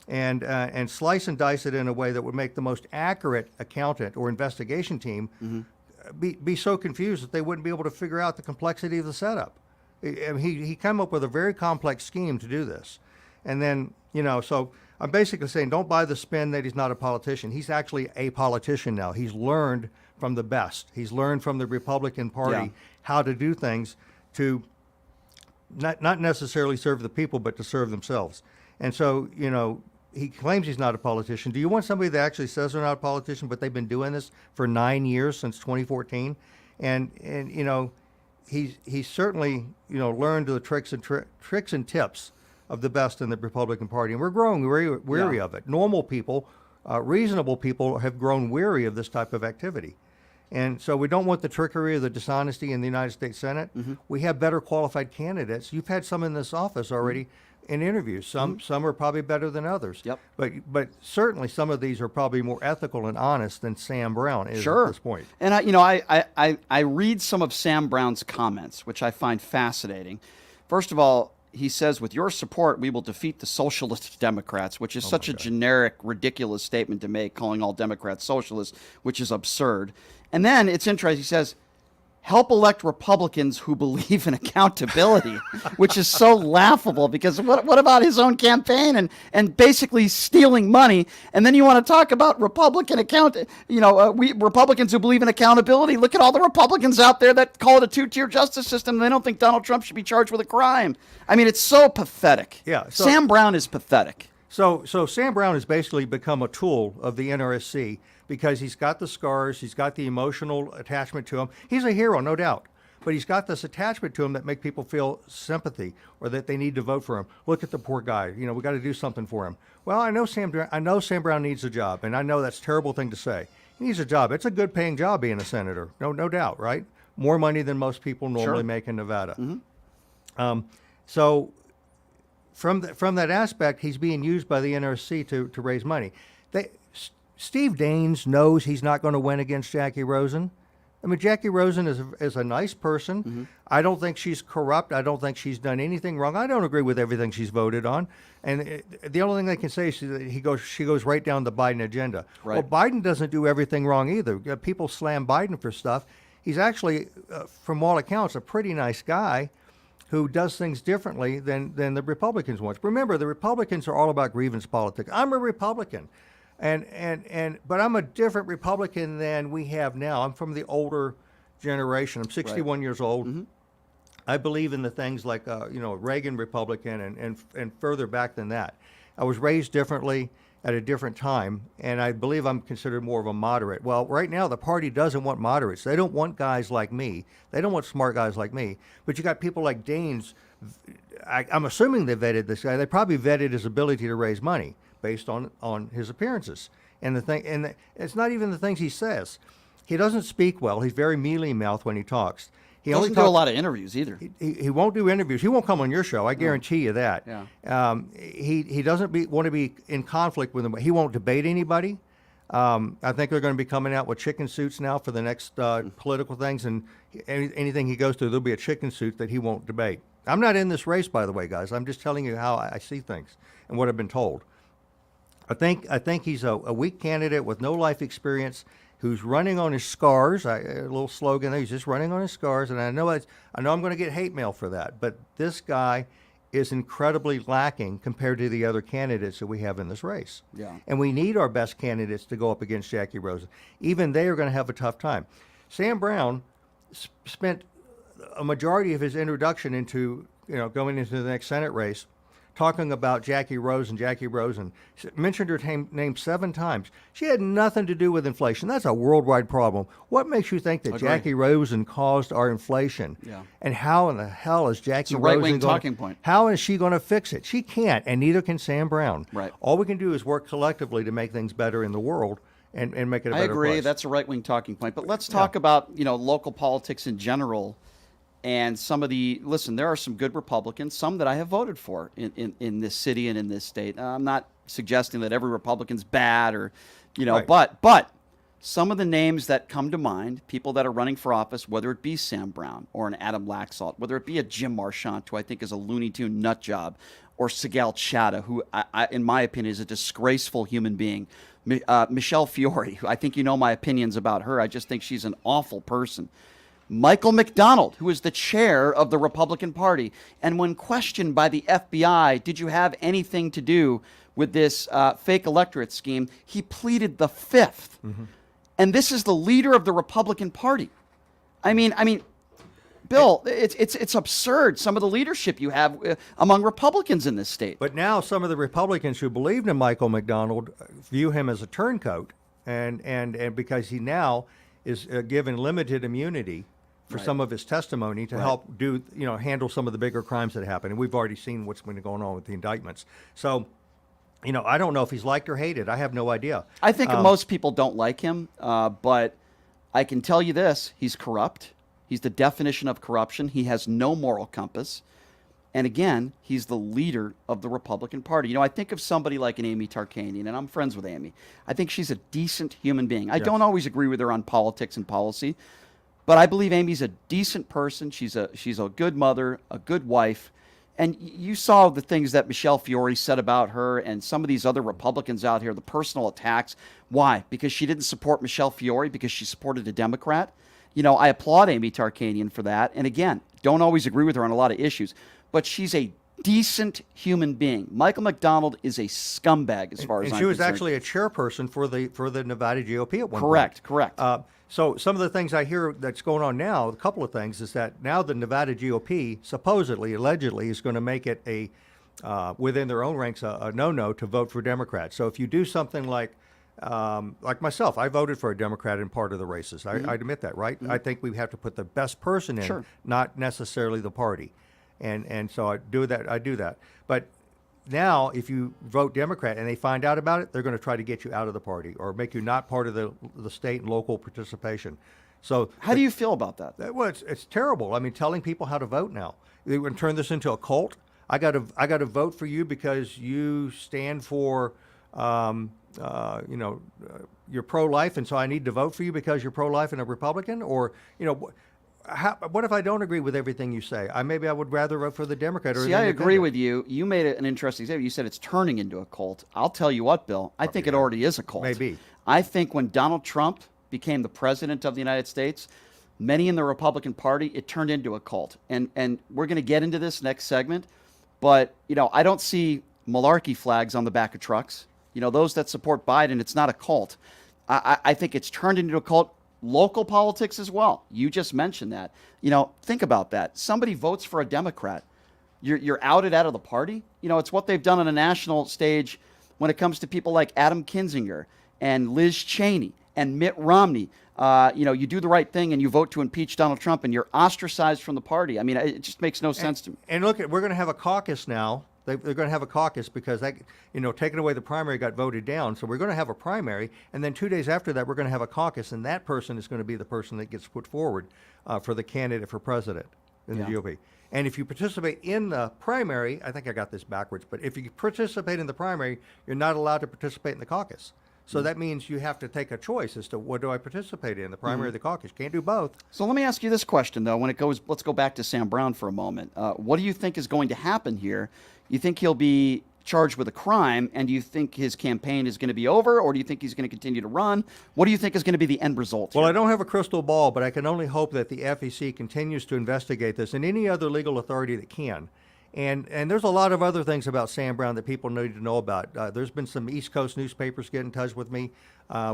and slice and dice it in a way that would make the most accurate accountant or investigation team be so confused that they wouldn't be able to figure out the complexity of the setup. He came up with a very complex scheme to do this. And then, so I'm basically saying don't buy the spin that he's not a politician. He's actually a politician now. He's learned from the best. He's learned from the Republican Party how to do things to not necessarily serve the people, but to serve themselves. And so, he claims he's not a politician. Do you want somebody that actually says they're not a politician, but they've been doing this for 9 years, since 2014? And he's certainly, learned the tricks and tips of the best in the Republican Party. And we're growing weary of it. Normal people, reasonable people have grown weary of this type of activity. And so we don't want the trickery or the dishonesty in the United States Senate. We have better qualified candidates. You've had some in this office already in interviews. Some are probably better than others. Yep. But certainly some of these are probably more ethical and honest than Sam Brown is Sure. at this point. And I read some of Sam Brown's comments, which I find fascinating. First of all, he says, with your support, we will defeat the socialist Democrats, which is such a generic, ridiculous statement to make, calling all Democrats socialists, which is absurd. And then it's interesting. He says, help elect Republicans who believe in accountability, which is so laughable because what about his own campaign and basically stealing money? And then you want to talk about Republican Republicans who believe in accountability. Look at all the Republicans out there that call it a two-tier justice system. They don't think Donald Trump should be charged with a crime. I mean, it's so pathetic. Yeah, so- Sam Brown is pathetic. So Sam Brown has basically become a tool of the NRSC because he's got the scars, he's got the emotional attachment to him. He's a hero, no doubt, but he's got this attachment to him that make people feel sympathy or that they need to vote for him. Look at the poor guy. We got to do something for him. Well, I know Sam Brown needs a job, and I know that's a terrible thing to say. He needs a job. It's a good-paying job being a senator, no doubt, right? More money than most people normally make in Nevada. So from that aspect, he's being used by the NRC to raise money. Steve Daines knows he's not going to win against Jackie Rosen. I mean, Jackie Rosen is a nice person. I don't think she's corrupt. I don't think she's done anything wrong. I don't agree with everything she's voted on. And the only thing they can say is that she goes right down the Biden agenda. Right. Well, Biden doesn't do everything wrong either. People slam Biden for stuff. He's actually, from all accounts, a pretty nice guy who does things differently than the Republicans want. Remember, the Republicans are all about grievance politics. I'm a Republican. But I'm a different Republican than we have now. I'm from the older generation. I'm 61 years old. I believe in the things like Reagan Republican and further back than that. I was raised differently at a different time, and I believe I'm considered more of a moderate. Well, right now the party doesn't want moderates. They don't want guys like me. They don't want smart guys like me. But you got people like Daines. I'm assuming they vetted this guy. They probably vetted his ability to raise money based on his appearances. And it's not even the things he says. He doesn't speak well. He's very mealy-mouthed when he talks. He Doesn't do a lot of interviews either. He won't do interviews. He won't come on your show. I guarantee you that. Yeah. He doesn't want to be in conflict with them. He won't debate anybody. I think they're going to be coming out with chicken suits now for the next political things, and anything he goes to, there'll be a chicken suit that he won't debate. I'm not in this race, by the way, guys. I'm just telling you how I see things and what I've been told. I think he's a weak candidate with no life experience who's running on his scars. A little slogan there. He's just running on his scars, and I know I'm going to get hate mail for that. But this guy is incredibly lacking compared to the other candidates that we have in this race. Yeah. And we need our best candidates to go up against Jackie Rosen. Even they are going to have a tough time. Sam Brown spent a majority of his introduction into going into the next Senate race talking about Jackie Rosen. She mentioned her name 7 times. She had nothing to do with inflation. That's a worldwide problem. What makes you think that Jackie Rosen caused our inflation? Yeah. And how in the hell is Jackie It's a Rosen right-wing talking point. How is she going to fix it? She can't, and neither can Sam Brown. Right. All we can do is work collectively to make things better in the world and make it a better I agree. place. That's a right-wing talking point. But let's talk about local politics in general. And some of there are some good Republicans, some that I have voted for in this city and in this state. I'm not suggesting that every Republican's bad or, Right. but some of the names that come to mind, people that are running for office, whether it be Sam Brown or an Adam Laxalt, whether it be a Jim Marchant, who I think is a Looney Tune nut job, or Sigal Chattah, who I, in my opinion, is a disgraceful human being. Michelle Fiore, who I think my opinions about her. I just think she's an awful person. Michael McDonald, who is the chair of the Republican Party. And when questioned by the FBI, did you have anything to do with this fake electorate scheme, he pleaded the fifth. And this is the leader of the Republican Party. I mean, Bill, it's absurd, some of the leadership you have among Republicans in this state. But now some of the Republicans who believed in Michael McDonald view him as a turncoat, and because he now is given limited immunity for some of his testimony to help handle some of the bigger crimes that happen. And we've already seen what's been going on with the indictments. So I don't know if he's liked or hated. I have no idea. I think most people don't like him, but I can tell you this: he's corrupt. He's the definition of corruption. He has no moral compass. And again, he's the leader of the Republican Party. I think of somebody like an Amy Tarkanian, and I'm friends with Amy. I think she's a decent human being. I don't always agree with her on politics and policy, but I believe Amy's a decent person. She's a good mother, a good wife. And you saw the things that Michelle Fiore said about her and some of these other Republicans out here, the personal attacks. Why? Because she didn't support Michelle Fiore, because she supported a Democrat. I applaud Amy Tarkanian for that. And again, don't always agree with her on a lot of issues, but she's a decent human being. Michael McDonald is a scumbag as far as I'm concerned. And she was actually a chairperson for the Nevada GOP at one point. Correct. So some of the things I hear that's going on now, a couple of things, is that now the Nevada GOP supposedly, allegedly, is going to make it within their own ranks, a no-no to vote for Democrats. So if you do something like myself, I voted for a Democrat in part of the races. I admit that, right? I think we have to put the best person in, not necessarily the party. And so I do that. But now, if you vote Democrat and they find out about it, they're going to try to get you out of the party or make you not part of the state and local participation. So how do you feel about that? Well, it's terrible. I mean, telling people how to vote now. They're going to turn this into a cult. I got to vote for you because you stand for, you're pro-life, and so I need to vote for you because you're pro-life and a Republican, or what if I don't agree with everything you say? Maybe I would rather vote for the Democrat. See, I agree with you. You made an interesting statement. You said it's turning into a cult. I'll tell you what, Bill. I think it already is a cult. Maybe. I think when Donald Trump became the president of the United States, many in the Republican Party, it turned into a cult. And we're going to get into this next segment. But, I don't see malarkey flags on the back of trucks. Those that support Biden, it's not a cult. I think it's turned into a cult. Local politics as well. You just mentioned that. Think about that. Somebody votes for a Democrat. You're outed out of the party. It's what they've done on a national stage when it comes to people like Adam Kinzinger and Liz Cheney and Mitt Romney. You do the right thing and you vote to impeach Donald Trump and you're ostracized from the party. I mean, it just makes no sense to me. And look, we're going to have a caucus now. They're going to have a caucus because taking away the primary got voted down. So we're going to have a primary, and then 2 days after that, we're going to have a caucus, and that person is going to be the person that gets put forward for the candidate for president in the GOP. And if you participate in the primary, I think I got this backwards, but if you participate in the primary, you're not allowed to participate in the caucus. So that means you have to take a choice as to what do I participate in, the primary or the caucus. Can't do both. So let me ask you this question, though. Let's go back to Sam Brown for a moment. What do you think is going to happen here? You think he'll be charged with a crime, and do you think his campaign is going to be over, or do you think he's going to continue to run? What do you think is going to be the end result? Well, I don't have a crystal ball, but I can only hope that the FEC continues to investigate this and any other legal authority that can. And there's a lot of other things about Sam Brown that people need to know about. There's been some East Coast newspapers get in touch with me.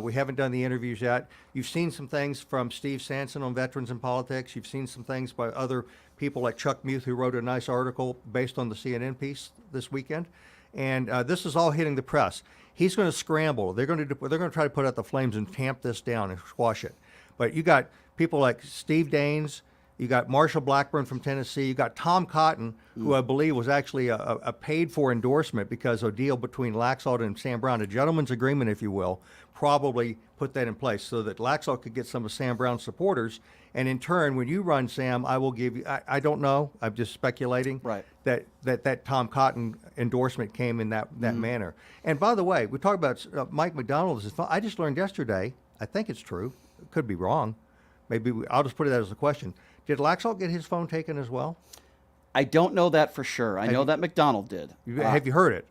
We haven't done the interviews yet. You've seen some things from Steve Sanson on veterans in politics. You've seen some things by other people like Chuck Muth, who wrote a nice article based on the CNN piece this weekend. And this is all hitting the press. He's going to scramble. They're going to try to put out the flames and tamp this down and squash it. But you got people like Steve Daines. You got Marshall Blackburn from Tennessee. You got Tom Cotton, who I believe was actually a paid-for endorsement because a deal between Laxalt and Sam Brown, a gentleman's agreement, if you will, probably put that in place so that Laxalt could get some of Sam Brown's supporters. And in turn, when you run, Sam, I will give you, I don't know, I'm just speculating, right, that Tom Cotton endorsement came in that manner. And by the way, we talk about Mike McDonald. I just learned yesterday, I think it's true, it could be wrong, I'll just put it as a question. Did Laxalt get his phone taken as well? I don't know that for sure. I know that McDonald did. Have you heard it?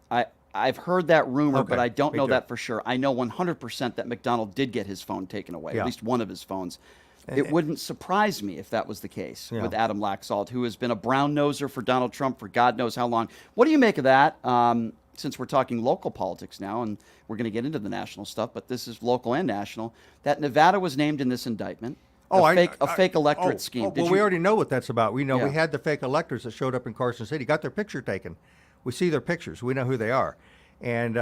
I've heard that rumor, Okay, but I don't know too. that for sure. I know 100% that McDonald did get his phone taken away, Yeah. at least one of his phones. It wouldn't surprise me if that was the case with Adam Laxalt, who has been a brown noser for Donald Trump for God knows how long. What do you make of that? Since we're talking local politics now, and we're going to get into the national stuff, but this is local and national, that Nevada was named in this indictment. A fake electorate scheme. We already know what that's about. We know Yeah. we had the fake electors that showed up in Carson City, got their picture taken. We see their pictures. We know who they are, and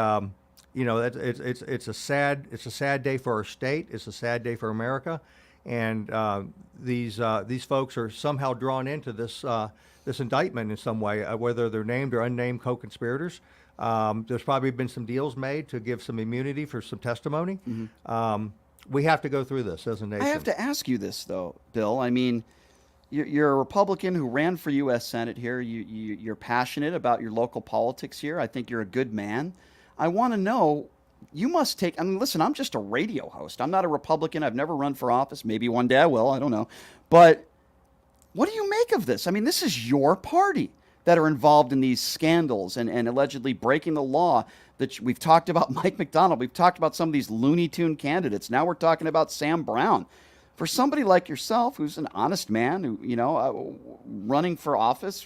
it's a sad day for our state. It's a sad day for America, and these folks are somehow drawn into this indictment in some way, whether they're named or unnamed co-conspirators. There's probably been some deals made to give some immunity for some testimony. We have to go through this as a nation. I have to ask you this, though, Bill. I mean, you're a Republican who ran for U.S. Senate here. You're passionate about your local politics here. I think you're a good man. I want to know, you must take, I mean, listen, I'm just a radio host. I'm not a Republican. I've never run for office. Maybe one day I will. I don't know. But what do you make of this? I mean, this is your party that are involved in these scandals and allegedly breaking the law. That we've talked about Mike McDonald. We've talked about some of these Looney Tune candidates. Now we're talking about Sam Brown. For somebody like yourself, who's an honest man, who running for office,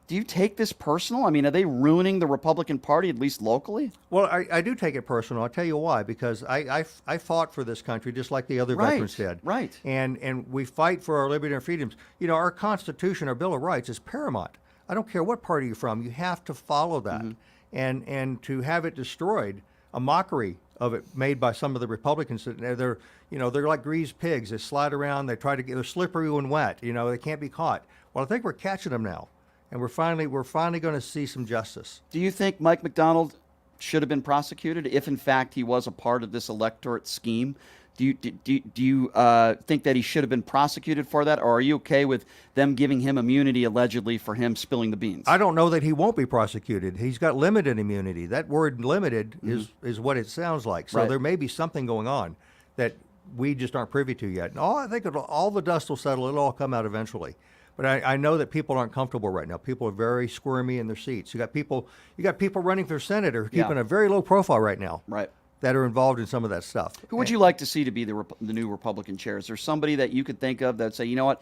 do you take this personal? I mean, are they ruining the Republican Party, at least locally? Well, I do take it personal. I'll tell you why. Because I fought for this country just like the other veterans did. Right. And we fight for our liberty and freedoms. You know, our Constitution, our Bill of Rights is paramount. I don't care what party you're from. You have to follow that. And to have it destroyed, a mockery of it made by some of the Republicans. They're like greased pigs. They slide around. They're slippery when wet. They can't be caught. Well, I think we're catching them now. And we're finally going to see some justice. Do you think Mike McDonald should have been prosecuted if, in fact, he was a part of this electorate scheme? Do you think that he should have been prosecuted for that, or are you okay with them giving him immunity allegedly for him spilling the beans? I don't know that he won't be prosecuted. He's got limited immunity. That word "limited" is what it sounds like. So there may be something going on that we just aren't privy to yet. And I think all the dust will settle. It'll all come out eventually. But I know that people aren't comfortable right now. People are very squirmy in their seats. You got people running for senator keeping a very low profile right now. Right. That are involved in some of that stuff. Who would you like to see to be the new Republican chair? Is there somebody that you could think of that would say, you know what,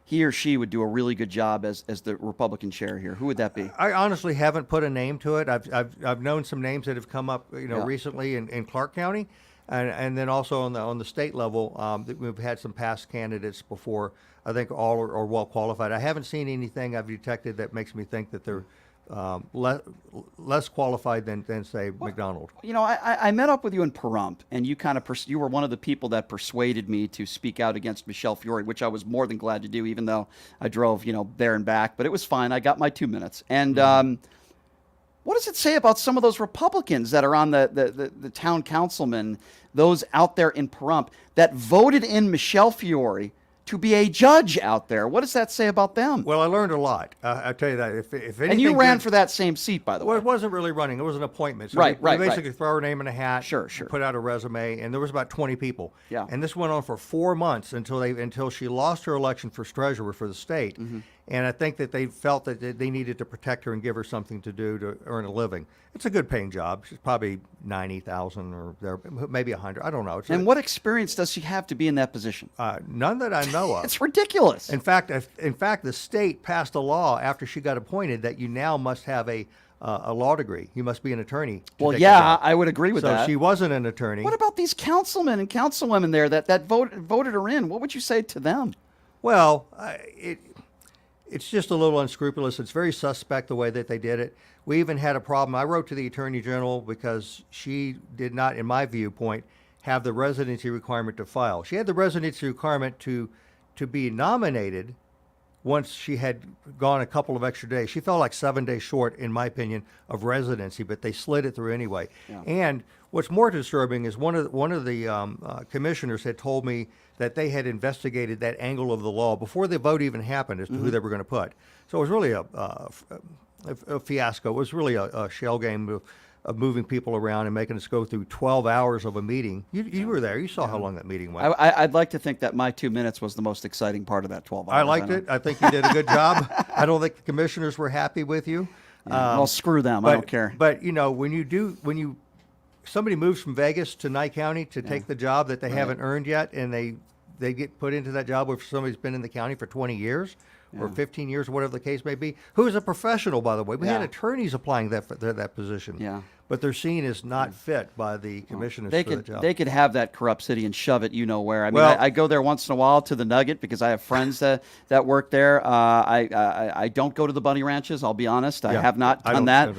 he or she would do a really good job as the Republican chair here? Who would that be? I honestly haven't put a name to it. I've known some names that have come up, recently in Clark County, and then also on the state level, we've had some past candidates before. I think all are well qualified. I haven't seen anything I've detected that makes me think that they're less qualified than say McDonald. I met up with you in Pahrump, and you were one of the people that persuaded me to speak out against Michelle Fiore, which I was more than glad to do, even though I drove there and back. But it was fine. I got my 2 minutes. And what does it say about some of those Republicans that are on the town councilmen, those out there in Pahrump that voted in Michelle Fiore to be a judge out there? What does that say about them? Well, I learned a lot. I'll tell you that. If anything, and you ran for that same seat, by the way. Well, it wasn't really running. It was an appointment. So Right. we basically throw our name in a hat, Sure. put out a resume, and there was about 20 people. Yeah. And this went on for 4 months until she lost her election for treasurer for the state. And I think that they felt that they needed to protect her and give her something to do to earn a living. It's a good paying job. She's probably 90,000 or there, maybe 100. I don't know. And what experience does she have to be in that position? None that I know of. It's ridiculous. In fact, the state passed a law after she got appointed that you now must have a law degree. You must be an attorney. Well, yeah, I would agree with that. So she wasn't an attorney. What about these councilmen and councilwomen there that voted her in? What would you say to them? Well, it's just a little unscrupulous. It's very suspect the way that they did it. We even had a problem. I wrote to the Attorney General because she did not, in my viewpoint, have the residency requirement to file. She had the residency requirement to be nominated once she had gone a couple of extra days. She fell like 7 days short, in my opinion, of residency, but they slid it through anyway. Yeah. And what's more disturbing is one of the commissioners had told me that they had investigated that angle of the law before the vote even happened as to who they were going to put. So it was really a fiasco. It was really a shell game of moving people around and making us go through 12 hours of a meeting. You were there. You saw how long that meeting went. I'd like to think that my 2 minutes was the most exciting part of that 12 hours. I liked it. I think you did a good job. I don't think the commissioners were happy with you. Well, screw them. I don't care. But when somebody moves from Vegas to Nye County to take the job that they haven't earned yet, and they get put into that job where somebody's been in the county for 20 years or 15 years, or whatever the case may be, who is a professional, by the way. We had attorneys applying that position. Yeah. But they're seen as not fit by the commissioners for the job. They could have that corrupt city and shove it where. I mean, I go there once in a while to the Nugget because I have friends that work there. I don't go to the bunny ranches, I'll be honest. I have not done that.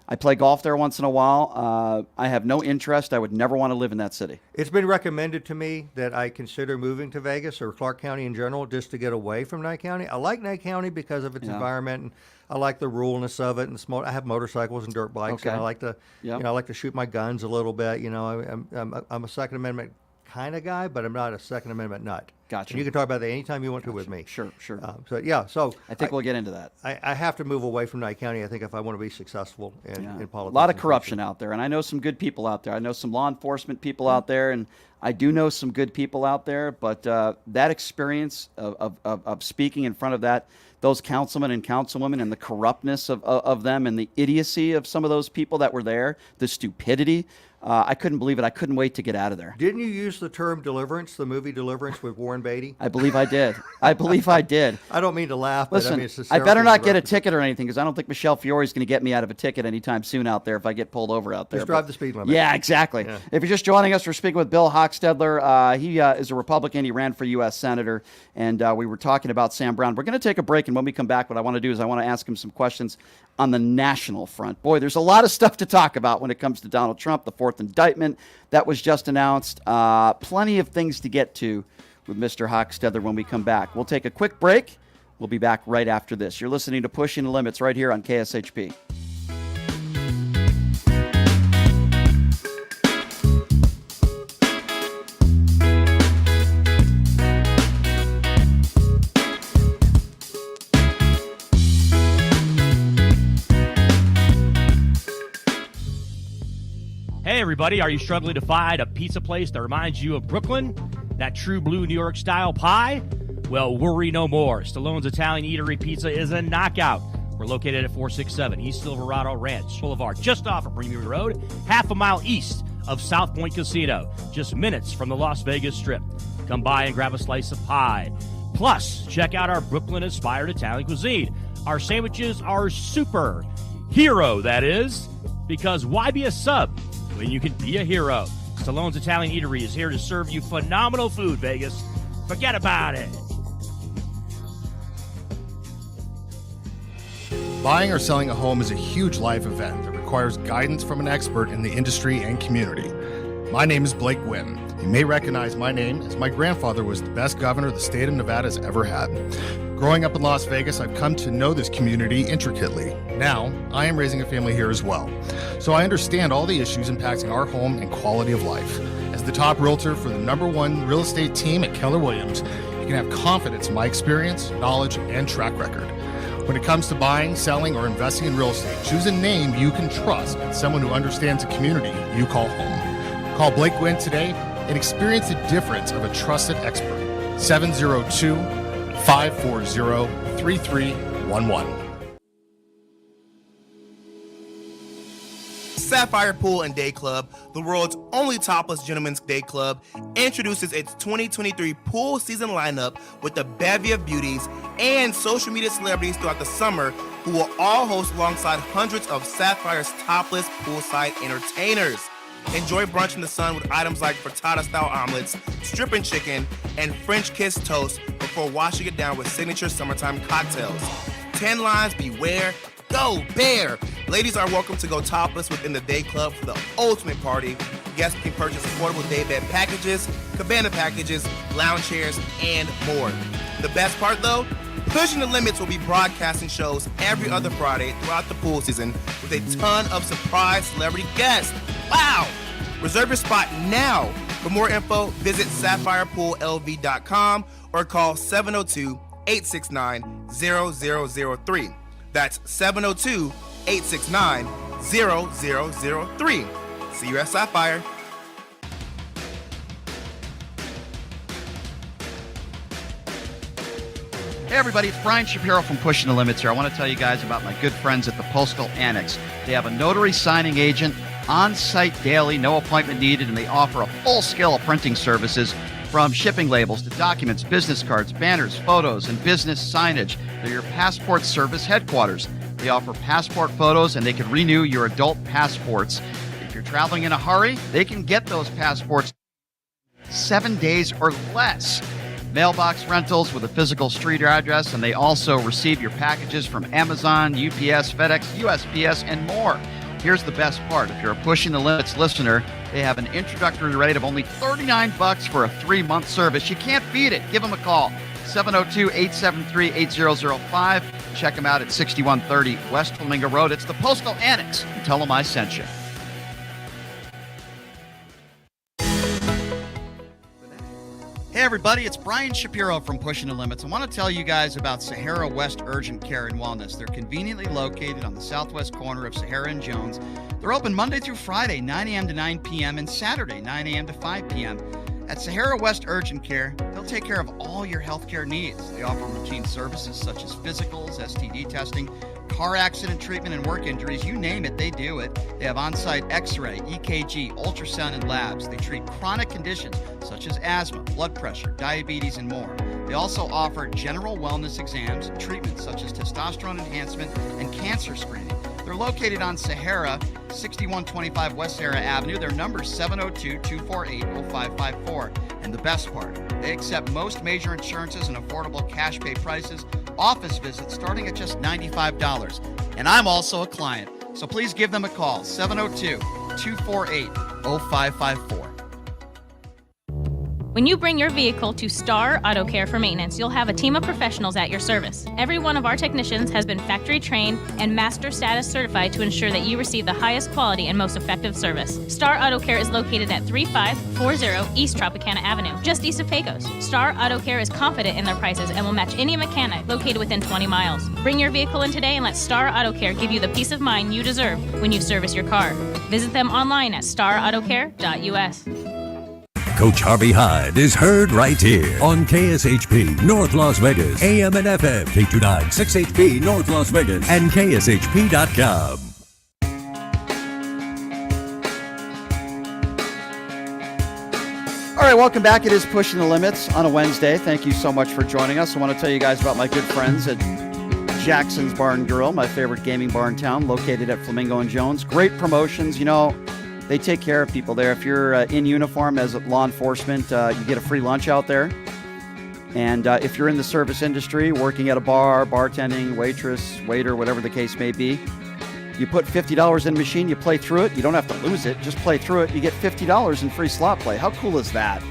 I play golf there once in a while. I have no interest. I would never want to live in that city. It's been recommended to me that I consider moving to Vegas or Clark County in general just to get away from Nye County. I like Nye County because of its environment, and I like the ruralness of it. And I have motorcycles and dirt bikes, and I like to, I like to shoot my guns a little bit. I'm a Second Amendment kind of guy, but I'm not a Second Amendment nut. Gotcha. And you can talk about that anytime you want to with me. Sure. So I think we'll get into that. I have to move away from Nye County, I think, if I want to be successful in politics. A lot of corruption out there, and I know some good people out there. I know some law enforcement people out there, and I do know some good people out there, but that experience of speaking in front of those councilmen and councilwomen, and the corruptness of them, and the idiocy of some of those people that were there, the stupidity, I couldn't believe it. I couldn't wait to get out of there. Didn't you use the term Deliverance, the movie Deliverance with Warren Beatty? I believe I did. I don't mean to laugh, but listen, I mean, it's I better not get a ticket or anything, because I don't think Michelle Fiore's going to get me out of a ticket anytime soon out there if I get pulled over out there. Just drive the speed limit. Yeah, exactly. Yeah. If you're just joining us, we're speaking with Bill Hockstedler. He is a Republican. He ran for U.S. Senator, and we were talking about Sam Brown. We're going to take a break, and when we come back, what I want to do is I want to ask him some questions on the national front. Boy, there's a lot of stuff to talk about when it comes to Donald Trump, the fourth indictment that was just announced. Plenty of things to get to with Mr. Hockstedler when we come back. We'll take a quick break. We'll be back right after this. You're listening to Pushing the Limits right here on KSHP. Hey everybody, are you struggling to find a pizza place that reminds you of Brooklyn? That true blue New York style pie? Well, worry no more. Stallone's Italian Eatery Pizza is a knockout. We're located at 467 East Silverado Ranch Boulevard, just off of Premium Road, half a mile east of South Point Casino, just minutes from the Las Vegas Strip. Come by and grab a slice of pie. Plus, check out our Brooklyn-inspired Italian cuisine. Our sandwiches are super. Hero, that is. Because why be a sub when you can be a hero? Stallone's Italian Eatery is here to serve you phenomenal food, Vegas. Forget about it. Buying or selling a home is a huge life event that requires guidance from an expert in the industry and community. My name is Blake Wynn. You may recognize my name as my grandfather was the best governor the state of Nevada has ever had. Growing up in Las Vegas, I've come to know this community intricately. Now, I am raising a family here as well, so I understand all the issues impacting our home and quality of life. As the top realtor for the #1 real estate team at Keller Williams, you can have confidence in my experience, knowledge, and track record. When it comes to buying, selling, or investing in real estate, choose a name you can trust and someone who understands the community you call home. Call Blake Wynn today and experience the difference of a trusted expert. 702-540-3311. Sapphire Pool and Day Club, the world's only topless gentlemen's day club, introduces its 2023 pool season lineup with a bevy of beauties and social media celebrities throughout the summer who will all host alongside hundreds of Sapphire's topless poolside entertainers. Enjoy brunch in the sun with items like frittata-style omelets, stripping chicken, and French kiss toast before washing it down with signature summertime cocktails. 10 lines beware. Go Bear! Ladies are welcome to go topless within the day club for the ultimate party. Guests can purchase affordable day bed packages, cabana packages, lounge chairs, and more. The best part though? Pushing the Limits will be broadcasting shows every other Friday throughout the pool season with a ton of surprise celebrity guests. Wow! Reserve your spot now. For more info, visit SapphirePoolLV.com or call 702-869-0003. That's 702-869-0003. See you at Sapphire. Hey everybody, it's Brian Shapiro from Pushing the Limits here. I want to tell you guys about my good friends at the Postal Annex. They have a notary signing agent on site daily, no appointment needed, and they offer a full scale of printing services from shipping labels to documents, business cards, banners, photos, and business signage. They're your passport service headquarters. They offer passport photos and they can renew your adult passports. If you're traveling in a hurry, they can get those passports 7 days or less. Mailbox rentals with a physical street address, and they also receive your packages from Amazon, UPS, FedEx, USPS, and more. here's the best part. If you're a Pushing the Limits listener, they have an introductory rate of only $39 for a 3-month service. You can't beat it. Give them a call. 702-873-8005. Check them out at 6130 West Flamingo Road. It's the Postal Annex. And tell them I sent you. Hey everybody, it's Brian Shapiro from Pushing the Limits. I want to tell you guys about Sahara West Urgent Care and Wellness. They're conveniently located on the southwest corner of Sahara and Jones. They're open Monday through Friday, 9 a.m. to 9 p.m. and Saturday, 9 a.m. to 5 p.m. At Sahara West Urgent Care, they'll take care of all your healthcare needs. They offer routine services such as physicals, STD testing, car accident treatment, and work injuries. You name it, they do it. They have on-site x-ray, EKG, ultrasound, and labs. They treat chronic conditions such as asthma, blood pressure, diabetes, and more. They also offer general wellness exams and treatments such as testosterone enhancement and cancer screening. They're located on Sahara, 6125 West Sahara Avenue. Their number is 702-248-0554. And the best part, they accept most major insurances and affordable cash pay prices, office visits starting at just $95. And I'm also a client, so please give them a call, 702-248-0554. When you bring your vehicle to Star Auto Care for maintenance, you'll have a team of professionals at your service. Every one of our technicians has been factory trained and master status certified to ensure that you receive the highest quality and most effective service. Star Auto Care is located at 3540 East Tropicana Avenue, just east of Pecos. Star Auto Care is confident in their prices and will match any mechanic located within 20 miles. Bring your vehicle in today and let Star Auto Care give you the peace of mind you deserve when you service your car. Visit them online at starautocare.us. Coach Harvey Hyde is heard right here on KSHP North Las Vegas, AM and FM, K29 6HP North Las Vegas, and KSHP.com. All right, welcome back. It is Pushing the Limits on a Wednesday. Thank you so much for joining us. I want to tell you guys about my good friends at Jackson's Bar and Grill, my favorite gaming bar in town, located at Flamingo and Jones. Great promotions. You know, they take care of people there. If you're in uniform as law enforcement, you get a free lunch out there. And if you're in the service industry, working at a bar, bartending, waitress, waiter, whatever the case may be, you put $50 in a machine, you play through it. You don't have to lose it. Just play through it. You get $50 in free slot play. How cool is that?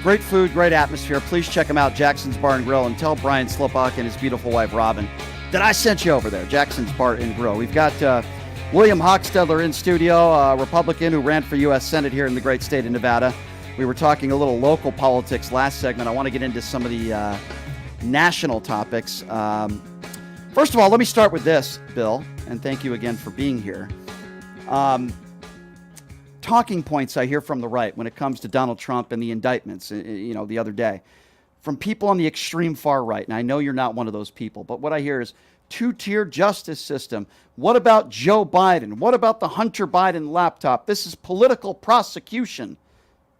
Great food, great atmosphere. Please check them out, Jackson's Bar and Grill, and tell Brian Slipach and his beautiful wife, Robin, that I sent you over there, Jackson's Bar and Grill. We've got William Hockstedler in studio, a Republican who ran for U.S. Senate here in the great state of Nevada. We were talking a little local politics last segment. I want to get into some of the national topics. First of all, let me start with this, Bill, and thank you again for being here. Talking points I hear from the right when it comes to Donald Trump and the indictments, the other day, from people on the extreme far right, and I know you're not one of those people, but what I hear is two-tier justice system. What about Joe Biden? What about the Hunter Biden laptop? This is political prosecution.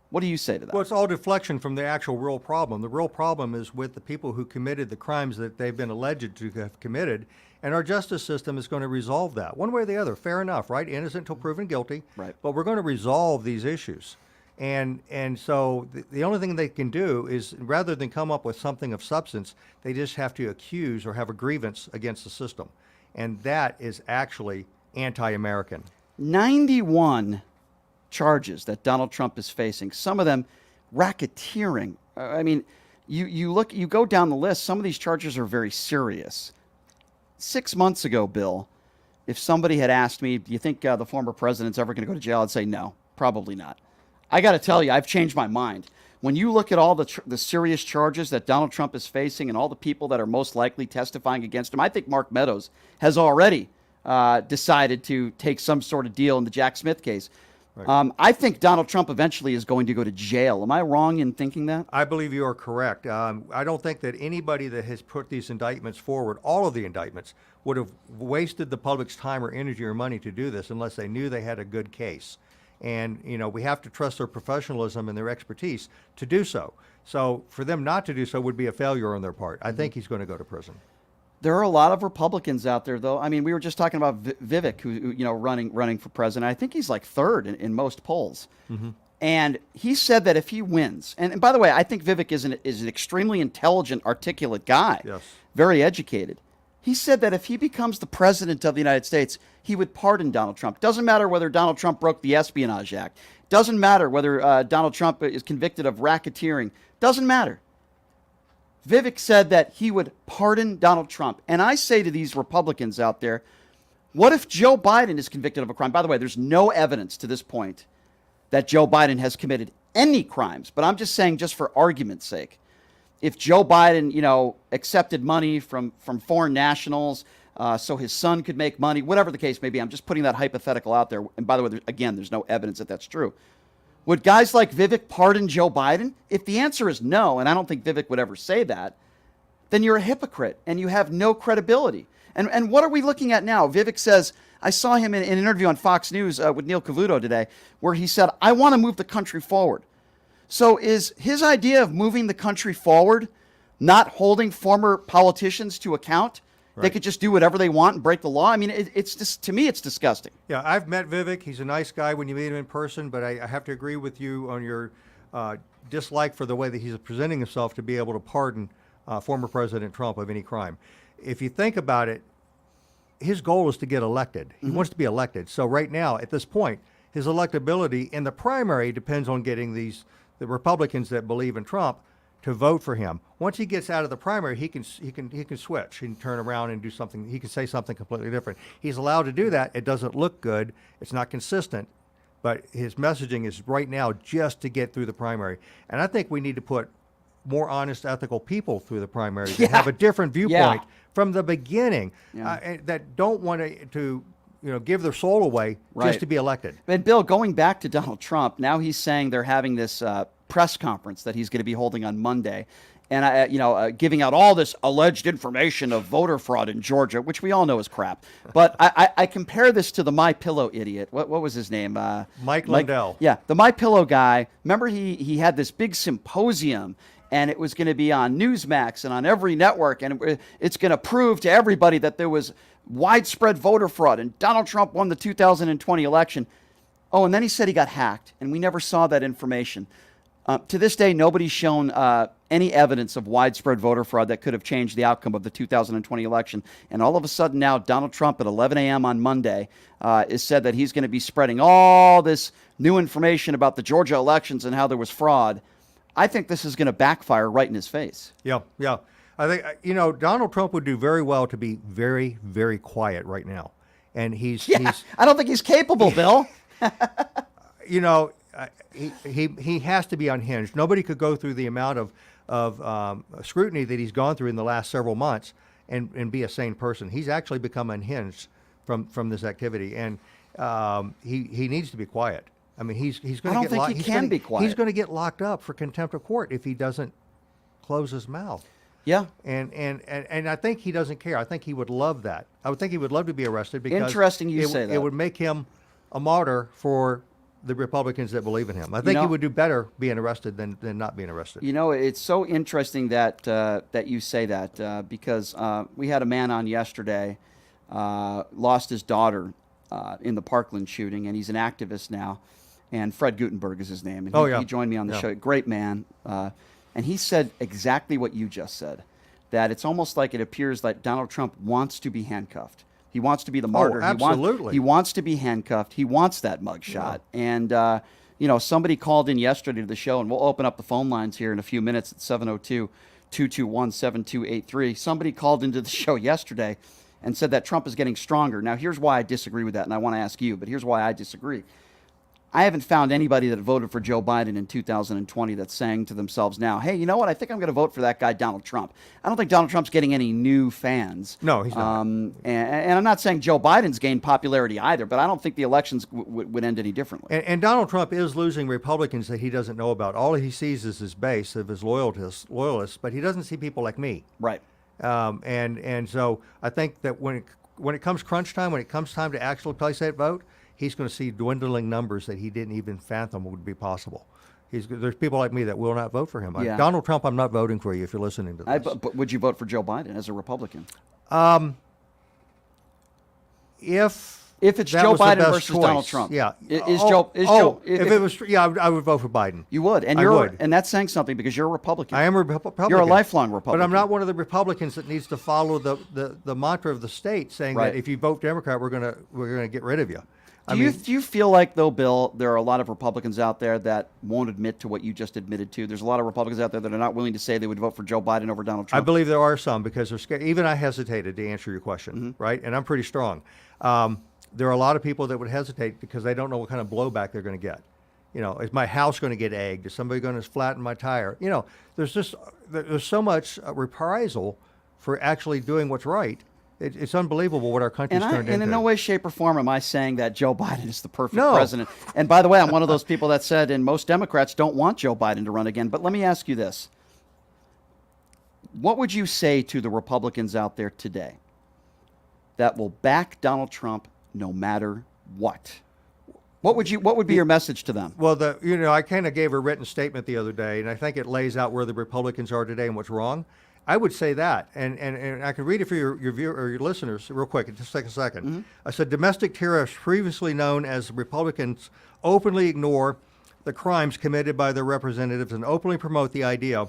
What do you say to that? Well, it's all deflection from the actual real problem. The real problem is with the people who committed the crimes that they've been alleged to have committed, and our justice system is going to resolve that one way or the other. Fair enough, right? Innocent until proven guilty. Right. But we're going to resolve these issues. And so the only thing they can do is, rather than come up with something of substance, they just have to accuse or have a grievance against the system. And that is actually anti-American. 91 charges that Donald Trump is facing, some of them racketeering. I mean, you go down the list, some of these charges are very serious. 6 months ago, Bill, if somebody had asked me, do you think the former president's ever going to go to jail? I'd say no, probably not. I got to tell you, I've changed my mind. When you look at all the serious charges that Donald Trump is facing and all the people that are most likely testifying against him, I think Mark Meadows has already decided to take some sort of deal in the Jack Smith case. Right. I think Donald Trump eventually is going to go to jail. Am I wrong in thinking that? I believe you are correct. I don't think that anybody that has put these indictments forward, all of the indictments, would have wasted the public's time or energy or money to do this unless they knew they had a good case. And, we have to trust their professionalism and their expertise to do so. So for them not to do so would be a failure on their part. I think he's going to go to prison. There are a lot of Republicans out there, though. I mean, we were just talking about Vivek, who running for president. I think he's like third in most polls. Mm-hmm. And he said that if he wins, and by the way, I think Vivek is an extremely intelligent, articulate guy, yes, very educated. He said that if he becomes the president of the United States, he would pardon Donald Trump. Doesn't matter whether Donald Trump broke the Espionage Act. Doesn't matter whether Donald Trump is convicted of racketeering. Doesn't matter. Vivek said that he would pardon Donald Trump. And I say to these Republicans out there, what if Joe Biden is convicted of a crime? By the way, there's no evidence to this point that Joe Biden has committed any crimes. But I'm just saying, just for argument's sake, if Joe Biden, accepted money from foreign nationals so his son could make money, whatever the case may be, I'm just putting that hypothetical out there. And by the way, again, there's no evidence that that's true. Would guys like Vivek pardon Joe Biden? If the answer is no, and I don't think Vivek would ever say that, then you're a hypocrite and you have no credibility. And what are we looking at now? Vivek says, I saw him in an interview on Fox News with Neil Cavuto today, where he said, I want to move the country forward. So is his idea of moving the country forward not holding former politicians to account? Right. They could just do whatever they want and break the law. I mean, it's just, to me, it's disgusting. Yeah, I've met Vivek. He's a nice guy when you meet him in person, but I have to agree with you on your dislike for the way that he's presenting himself to be able to pardon former President Trump of any crime. If you think about it, his goal is to get elected. He wants to be elected. So right now, at this point, his electability in the primary depends on getting the Republicans that believe in Trump to vote for him. Once he gets out of the primary, he can switch. He can turn around and do something. He can say something completely different. He's allowed to do that. It doesn't look good. It's not consistent. But his messaging is right now just to get through the primary. And I think we need to put more honest, ethical people through the primary that have a different viewpoint from the beginning, that don't want to give their soul away just to be elected. And Bill, going back to Donald Trump, now he's saying they're having this press conference that he's going to be holding on Monday, and giving out all this alleged information of voter fraud in Georgia, which we all know is crap. But I compare this to the MyPillow idiot. What was his name? Mike Lindell. Yeah, the MyPillow guy. Remember, he had this big symposium, and it was going to be on Newsmax and on every network, and it's going to prove to everybody that there was widespread voter fraud, and Donald Trump won the 2020 election. Oh, and then he said he got hacked, and we never saw that information. To this day, nobody's shown any evidence of widespread voter fraud that could have changed the outcome of the 2020 election. And all of a sudden now, Donald Trump at 11 a.m. on Monday has said that he's going to be spreading all this new information about the Georgia elections and how there was fraud. I think this is going to backfire right in his face. Yeah. I think, Donald Trump would do very well to be very, very quiet right now. And he's I don't think he's capable, Bill. He has to be unhinged. Nobody could go through the amount of scrutiny that he's gone through in the last several months and be a sane person. He's actually become unhinged from this activity, and he needs to be quiet. I mean, he's going to get locked. He can be quiet. He's going to get locked up for contempt of court if he doesn't close his mouth. Yeah, and I think he doesn't care. I think he would love that. I would think he would love to be arrested because interesting you say that. It would make him a martyr for the Republicans that believe in him. I think he would do better being arrested than not being arrested. It's so interesting that that you say that because we had a man on yesterday, lost his daughter in the Parkland shooting, and he's an activist now. And Fred Gutenberg is his name. And he joined me on the show. Great man. And he said exactly what you just said, that it's almost like it appears like Donald Trump wants to be handcuffed. He wants to be the martyr. Oh, absolutely. He wants to be handcuffed. He wants that mugshot. Yeah. And, somebody called in yesterday to the show, and we'll open up the phone lines here in a few minutes at 702-221-7283. Somebody called into the show yesterday and said that Trump is getting stronger. Now, here's why I disagree with that, and I want to ask you, but here's why I disagree. I haven't found anybody that voted for Joe Biden in 2020 that's saying to themselves now, hey, you know what? I think I'm going to vote for that guy, Donald Trump. I don't think Donald Trump's getting any new fans. No, he's not. And I'm not saying Joe Biden's gained popularity either, but I don't think the elections would end any differently. And Donald Trump is losing Republicans that he doesn't know about. All he sees is his base of his loyalists, but he doesn't see people like me. Right. And so I think that when it comes crunch time, when it comes time to actually place that vote, he's going to see dwindling numbers that he didn't even fathom would be possible. There's people like me that will not vote for him. Yeah. Donald Trump, I'm not voting for you if you're listening to this. But would you vote for Joe Biden as a Republican? If If it's that Joe was the Biden best versus choice. Donald Trump. Yeah. If it was, I would vote for Biden. You would, and and that's saying something because you're a Republican. I am a Republican. You're a lifelong Republican. But I'm not one of the Republicans that needs to follow the mantra of the state saying that if you vote Democrat, we're gonna get rid of you. Do you feel like, though, Bill, there are a lot of Republicans out there that won't admit to what you just admitted to? There's a lot of Republicans out there that are not willing to say they would vote for Joe Biden over Donald Trump. I believe there are some because they're scared. Even I hesitated to answer your question, right? And I'm pretty strong. There are a lot of people that would hesitate because they don't know what kind of blowback they're going to get. You know, is my house going to get egged? Is somebody going to flatten my tire? You know, there's so much reprisal for actually doing what's right. It's unbelievable what our country's turned into. And in no way, shape, or form am I saying that Joe Biden is the perfect president. And by the way, I'm one of those people that said, and most Democrats don't want Joe Biden to run again. But let me ask you this. What would you say to the Republicans out there today that will back Donald Trump no matter what? What would be your message to them? Well, I kind of gave a written statement the other day, and I think it lays out where the Republicans are today and what's wrong. I would say that, and I can read it for your viewer or your listeners real quick. Just take a second. I said domestic terrorists, previously known as Republicans, openly ignore the crimes committed by their representatives and openly promote the idea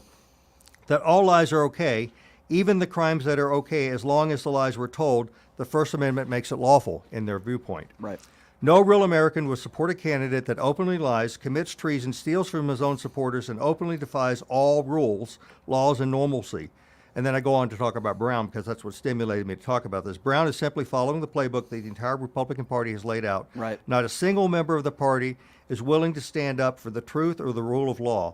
that all lies are okay, even the crimes that are okay, as long as the lies were told. The First Amendment makes it lawful in their viewpoint. Right. No real American would support a candidate that openly lies, commits treason, steals from his own supporters, and openly defies all rules, laws, and normalcy. And then I go on to talk about Brown because that's what stimulated me to talk about this. Brown is simply following the playbook that the entire Republican Party has laid out. Right. Not a single member of the party is willing to stand up for the truth or the rule of law.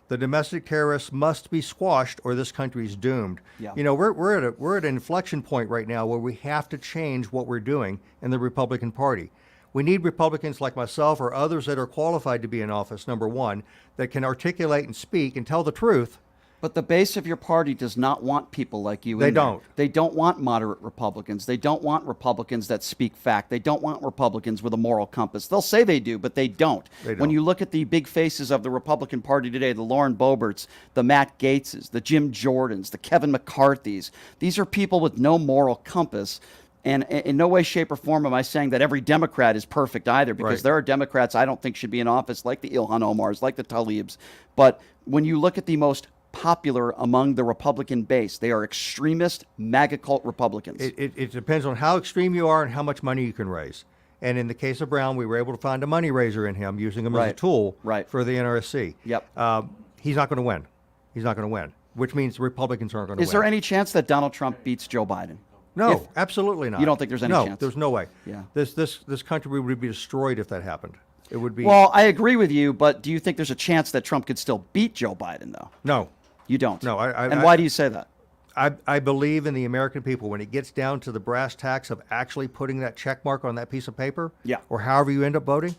The domestic terrorists must be squashed or this country is doomed. Yeah. You know, we're at an inflection point right now where we have to change what we're doing in the Republican Party. We need Republicans like myself or others that are qualified to be in office, number one, that can articulate and speak and tell the truth. But the base of your party does not want people like you. They don't. They don't want moderate Republicans. They don't want Republicans that speak fact. They don't want Republicans with a moral compass. They'll say they do, but they don't. When you look at the big faces of the Republican Party today, the Lauren Boeberts, the Matt Gaetzes, the Jim Jordans, the Kevin McCarthys, these are people with no moral compass. And in no way, shape, or form am I saying that every Democrat is perfect either, because there are Democrats I don't think should be in office, like the Ilhan Omars, like the Tlaibs. But when you look at the most popular among the Republican base, they are extremist, MAGA cult Republicans. It depends on how extreme you are and how much money you can raise. And in the case of Brown, we were able to find a money raiser in him, using him as a tool for the NRSC. Yep. He's not going to win. He's not going to win, which means the Republicans aren't going to win. Is there any chance that Donald Trump beats Joe Biden? No, absolutely not. You don't think there's any chance? No, there's no way. Yeah. This country would be destroyed if that happened. It would be. Well, I agree with you, but do you think there's a chance that Trump could still beat Joe Biden, though? No. You don't? No. Why do you say that? I believe in the American people. When it gets down to the brass tacks of actually putting that check mark on that piece of paper, or however you end up voting,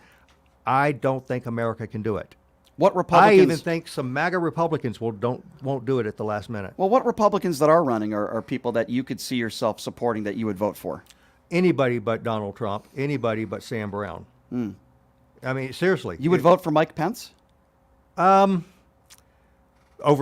I don't think America can do it. What Republicans? I even think some MAGA Republicans won't do it at the last minute. Well, what Republicans that are running are people that you could see yourself supporting, that you would vote for? Anybody but Donald Trump. Anybody but Sam Brown. I mean, seriously. You would vote for Mike Pence? Over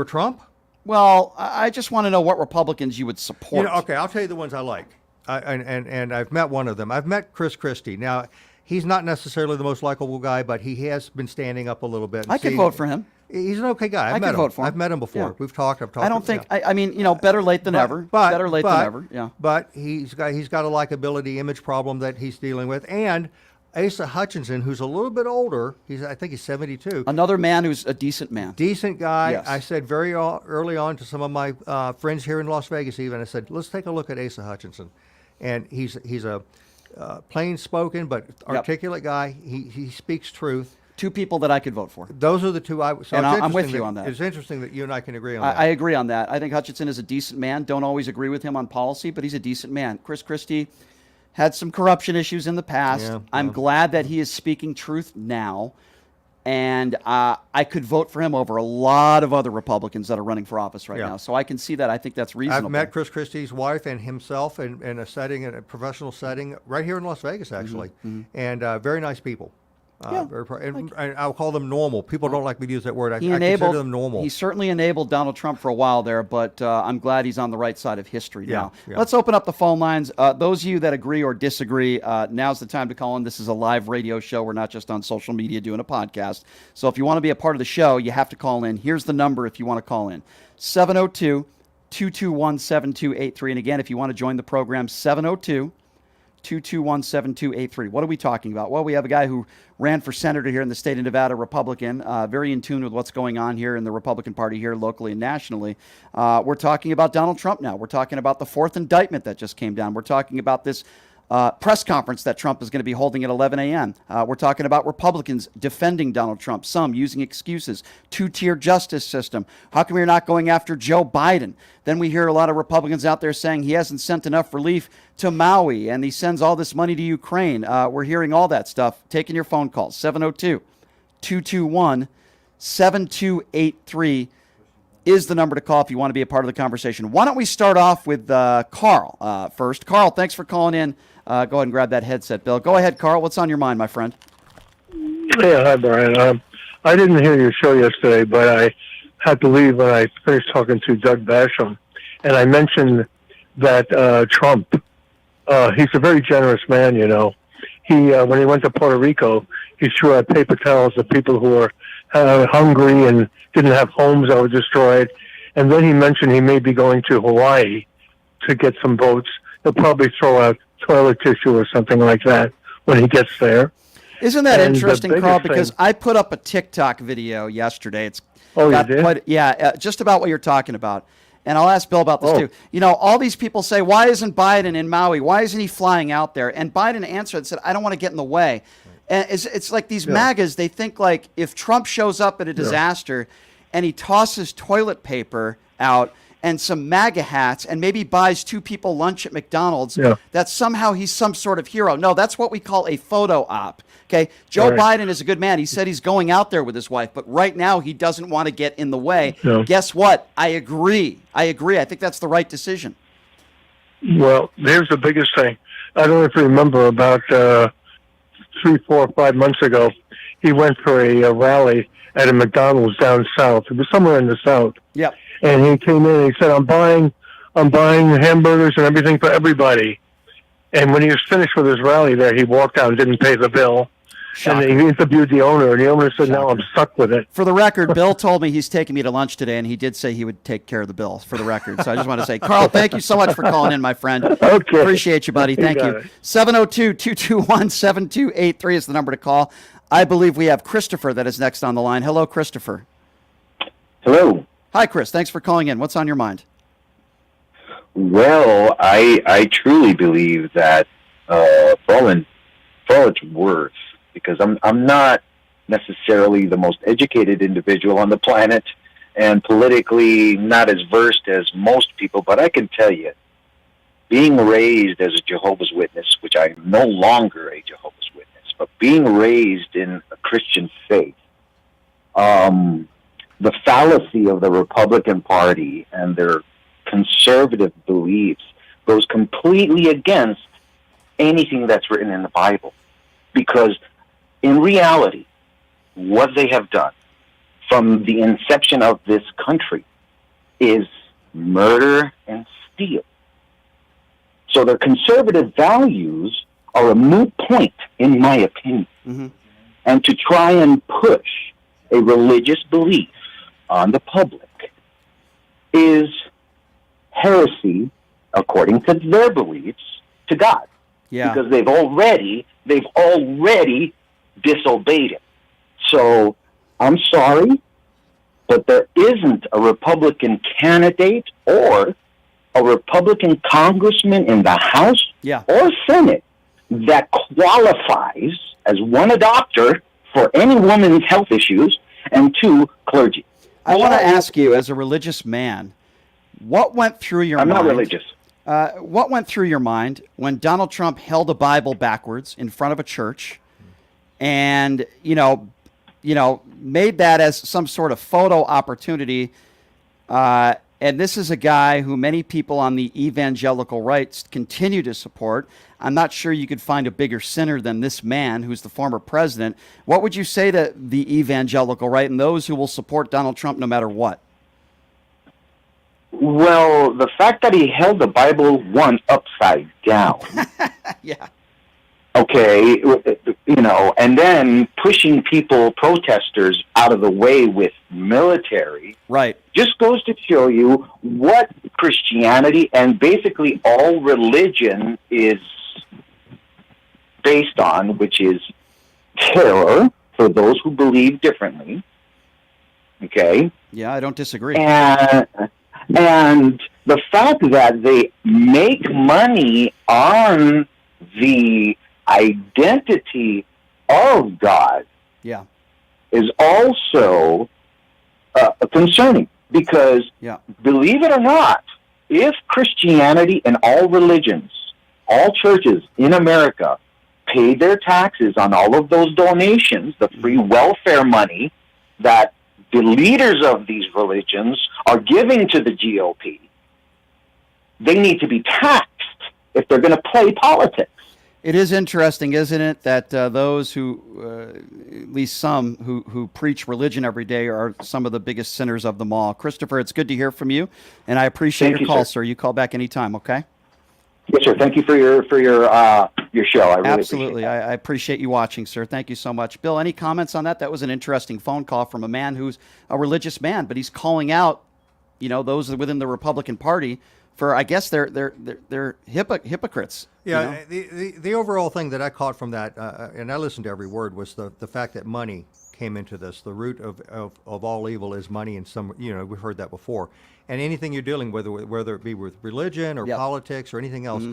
Trump? Well, I just want to know what Republicans you would support. Okay, I'll tell you the ones I like. And I've met one of them. I've met Chris Christie. Now, he's not necessarily the most likable guy, but he has been standing up a little bit. I could vote for him. He's an okay guy. I could vote for him. I've met him before. Yeah. We've talked. I don't think. I mean, better late than never. Better late than never. Yeah. But he's got a likability image problem that he's dealing with, and Asa Hutchinson, who's a little bit older. I think he's 72. Another man who's a decent man. Decent guy. Yes. I said very early on to some of my friends here in Las Vegas, even I said, let's take a look at Asa Hutchinson, and he's a plain spoken but articulate guy. He speaks truth. Two people that I could vote for. Those are the two I'm with you on that. It's interesting that you and I can agree on that. I agree on that. I think Hutchinson is a decent man. Don't always agree with him on policy, but he's a decent man. Chris Christie had some corruption issues in the past. I'm glad that he is speaking truth now. And I could vote for him over a lot of other Republicans that are running for office right now. So I can see that. I think that's reasonable. I've met Chris Christie's wife and himself in a professional setting, right here in Las Vegas, actually. And very nice people. And I'll call them normal. People don't like me to use that word. I He consider them normal. He certainly enabled Donald Trump for a while there, but I'm glad he's on the right side of history now. Yeah. Let's open up the phone lines. Those of you that agree or disagree, now's the time to call in. This is a live radio show. We're not just on social media doing a podcast. So if you want to be a part of the show, you have to call in. Here's the number if you want to call in. 702-221-7283. And again, if you want to join the program, 702-221-7283. What are we talking about? Well, we have a guy who ran for senator here in the state of Nevada, Republican, very in tune with what's going on here in the Republican Party here locally and nationally. We're talking about Donald Trump now. We're talking about the fourth indictment that just came down. We're talking about this press conference that Trump is going to be holding at 11 a.m. We're talking about Republicans defending Donald Trump, some using excuses, two-tier justice system. How come you're not going after Joe Biden? Then we hear a lot of Republicans out there saying he hasn't sent enough relief to Maui and he sends all this money to Ukraine. We're hearing all that stuff. Taking your phone calls, 702-221-7283 is the number to call if you want to be a part of the conversation. Why don't we start off with Carl first. Carl, thanks for calling in. Go ahead and grab that headset, Bill. Go ahead, Carl. What's on your mind, my friend? Yeah, hi, Brian. I didn't hear your show yesterday, but I had to leave when I finished talking to Doug Basham, and I mentioned that Trump, he's a very generous man, you know. He when he went to Puerto Rico, he threw out paper towels to people who were hungry and didn't have homes that were destroyed. And then he mentioned he may be going to Hawaii to get some votes. He'll probably throw out toilet tissue or something like that when he gets there. Isn't that interesting, Carl? Because I put up a TikTok video yesterday. It's you did? Just about what you're talking about. And I'll ask Bill about this too. You know, all these people say, why isn't Biden in Maui? Why isn't he flying out there? And Biden answered and said, I don't want to get in the way. And it's like these MAGAs, they think like if Trump shows up at a disaster and he tosses toilet paper out and some MAGA hats and maybe buys two people lunch at McDonald's, that somehow he's some sort of hero. No, that's what we call a photo op. Okay, Joe Biden is a good man. He said he's going out there with his wife, but right now he doesn't want to get in the way. Guess what? I agree. I think that's the right decision. Well, here's the biggest thing. I don't know if you remember about 3, 4, 5 months ago, he went for a rally at a McDonald's down south. It was somewhere in the south. Yeah. And he came in and he said, I'm buying hamburgers and everything for everybody. And when he was finished with his rally there, he walked out and didn't pay the bill. Shocker. And he interviewed the owner, and the owner said, now I'm stuck with it. For the record, Bill told me he's taking me to lunch today, and he did say he would take care of the bill, for the record. So I just want to say, Carl, thank you so much for calling in, my friend. Okay. Appreciate you, buddy. Thank you. 702-221-7283 is the number to call. I believe we have Christopher that is next on the line. Hello, Christopher. Hello. Hi, Chris. Thanks for calling in. What's on your mind? Well, I truly believe that for all its worth, because I'm not necessarily the most educated individual on the planet and politically not as versed as most people, but I can tell you, being raised as a Jehovah's Witness, which I am no longer a Jehovah's Witness, but being raised in a Christian faith, the fallacy of the Republican Party and their conservative beliefs goes completely against anything that's written in the Bible. Because in reality, what they have done from the inception of this country is murder and steal. So their conservative values are a moot point, in my opinion. Mm-hmm. And to try and push a religious belief on the public is heresy, according to their beliefs, to God. Yeah. Because they've already disobeyed him. So I'm sorry, but there isn't a Republican candidate or a Republican congressman in the House or Senate that qualifies as one, a doctor for any woman's health issues, and two, clergy. I want to ask you, as a religious man, what went through your mind? I'm not religious. What went through your mind when Donald Trump held a Bible backwards in front of a church and, made that as some sort of photo opportunity, And this is a guy who many people on the evangelical right continue to support. I'm not sure you could find a bigger sinner than this man who's the former president. What would you say to the evangelical right and those who will support Donald Trump no matter what? Well, the fact that he held the Bible one upside down. Yeah. Okay, you know, and then pushing protesters out of the way with military. Right. Just goes to show you what Christianity and basically all religion is based on, which is terror for those who believe differently. Okay? Yeah, I don't disagree. And the fact that they make money on the identity of God is also concerning because, believe it or not, if Christianity and all religions, all churches in America paid their taxes on all of those donations, the free welfare money that the leaders of these religions are giving to the GOP, they need to be taxed if they're going to play politics. It is interesting, isn't it, that those who, at least some, who preach religion every day are some of the biggest sinners of them all. Christopher, it's good to hear from you, and I appreciate your call, sir. You call back anytime, okay? Yes, sir. Thank you for your show. I really Absolutely. appreciate I appreciate you watching, sir. Thank you so much. Bill, any comments on that? That was an interesting phone call from a man who's a religious man, but he's calling out, you know, those within the Republican Party for, I guess, they're hypocrites. Yeah, you know? the overall thing that I caught from that, and I listened to every word, was the fact that money came into this. The root of all evil is money, and we've heard that before. And anything you're dealing with, whether it be with religion or politics or anything else,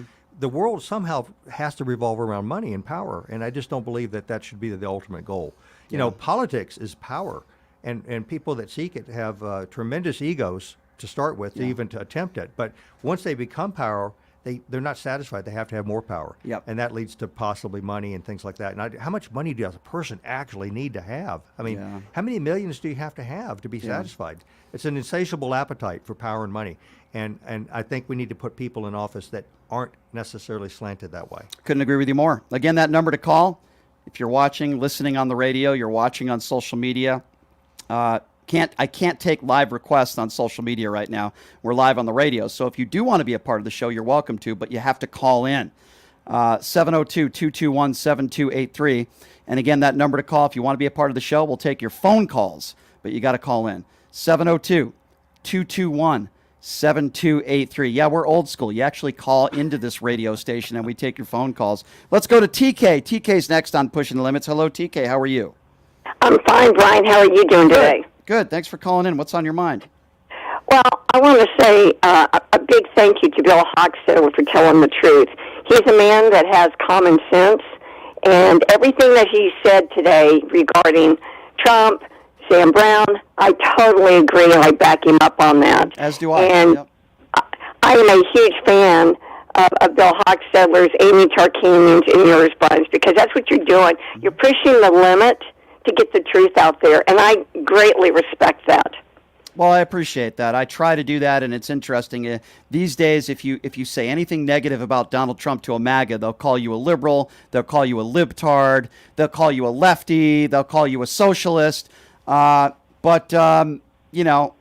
the world somehow has to revolve around money and power. And I just don't believe that should be the ultimate goal. You know, politics is power, and people that seek it have tremendous egos to start with, even to attempt it. But once they become power, they're not satisfied. They have to have more power. And that leads to possibly money and things like that. And how much money does a person actually need to have? I mean, how many millions do you have to be satisfied? It's an insatiable appetite for power and money. And I think we need to put people in office that aren't necessarily slanted that way. Couldn't agree with you more. Again, that number to call, if you're watching, listening on the radio, you're watching on social media, I can't take live requests on social media right now. We're live on the radio. So if you do want to be a part of the show, you're welcome to, but you have to call in. 702-221-7283. And again, that number to call if you want to be a part of the show. We'll take your phone calls, but you got to call in. 702-221-7283. Yeah, we're old school. You actually call into this radio station and we take your phone calls. Let's go to TK. TK's next on Pushing the Limits. Hello, TK. How are you? I'm fine, Brian. How are you doing today? Good. Thanks for calling in. What's on your mind? Well, I want to say a big thank you to Bill Hockstedler for telling the truth. He's a man that has common sense, and everything that he said today regarding Trump, Sam Brown, I totally agree, and I back him up on that. As do I. And I am a huge fan of Bill Hockstedler's, Amy Tarkanian's, and yours, Brian, because that's what you're doing. You're pushing the limit to get the truth out there, and I greatly respect that. Well, I appreciate that. I try to do that, and it's interesting. These days, if you say anything negative about Donald Trump to a MAGA, they'll call you a liberal, they'll call you a libtard, they'll call you a lefty, they'll call you a socialist. But you know,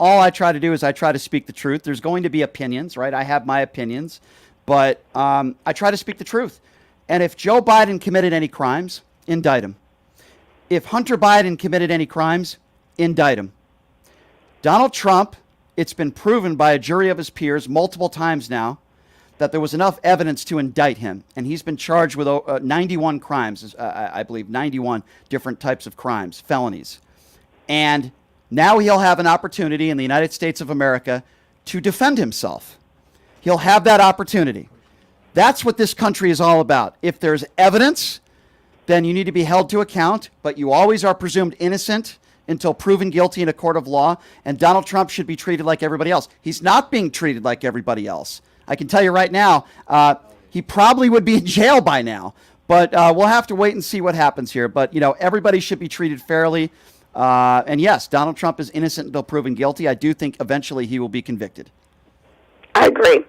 all I try to do is I try to speak the truth. There's going to be opinions, right? I have my opinions, but I try to speak the truth. And if Joe Biden committed any crimes, indict him. If Hunter Biden committed any crimes, indict him. Donald Trump, it's been proven by a jury of his peers multiple times now that there was enough evidence to indict him. And he's been charged with 91 crimes, I believe, 91 different types of crimes, felonies. And now he'll have an opportunity in the United States of America to defend himself. He'll have that opportunity. That's what this country is all about. If there's evidence, then you need to be held to account, but you always are presumed innocent until proven guilty in a court of law, and Donald Trump should be treated like everybody else. He's not being treated like everybody else. I can tell you right now, he probably would be in jail by now, but we'll have to wait and see what happens here. But, you know, everybody should be treated fairly. And yes, Donald Trump is innocent until proven guilty. I do think eventually he will be convicted. I agree.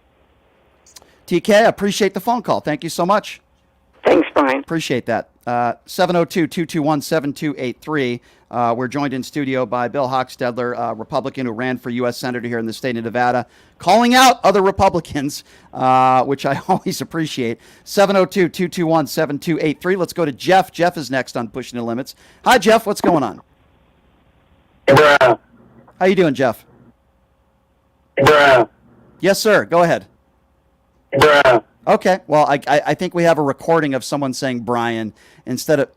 TK, I appreciate the phone call. Thank you so much. Thanks, Brian. Appreciate that. 702-221-7283. We're joined in studio by Bill Hockstedler, a Republican who ran for U.S. Senator here in the state of Nevada, calling out other Republicans, which I always appreciate. 702-221-7283. Let's go to Jeff. Jeff is next on Pushing the Limits. Hi, Jeff. What's going on? Bruh. How you doing, Jeff? Bruh. Yes, sir. Go ahead. Bruh. Okay. Well, I think we have a recording of someone saying Brian instead of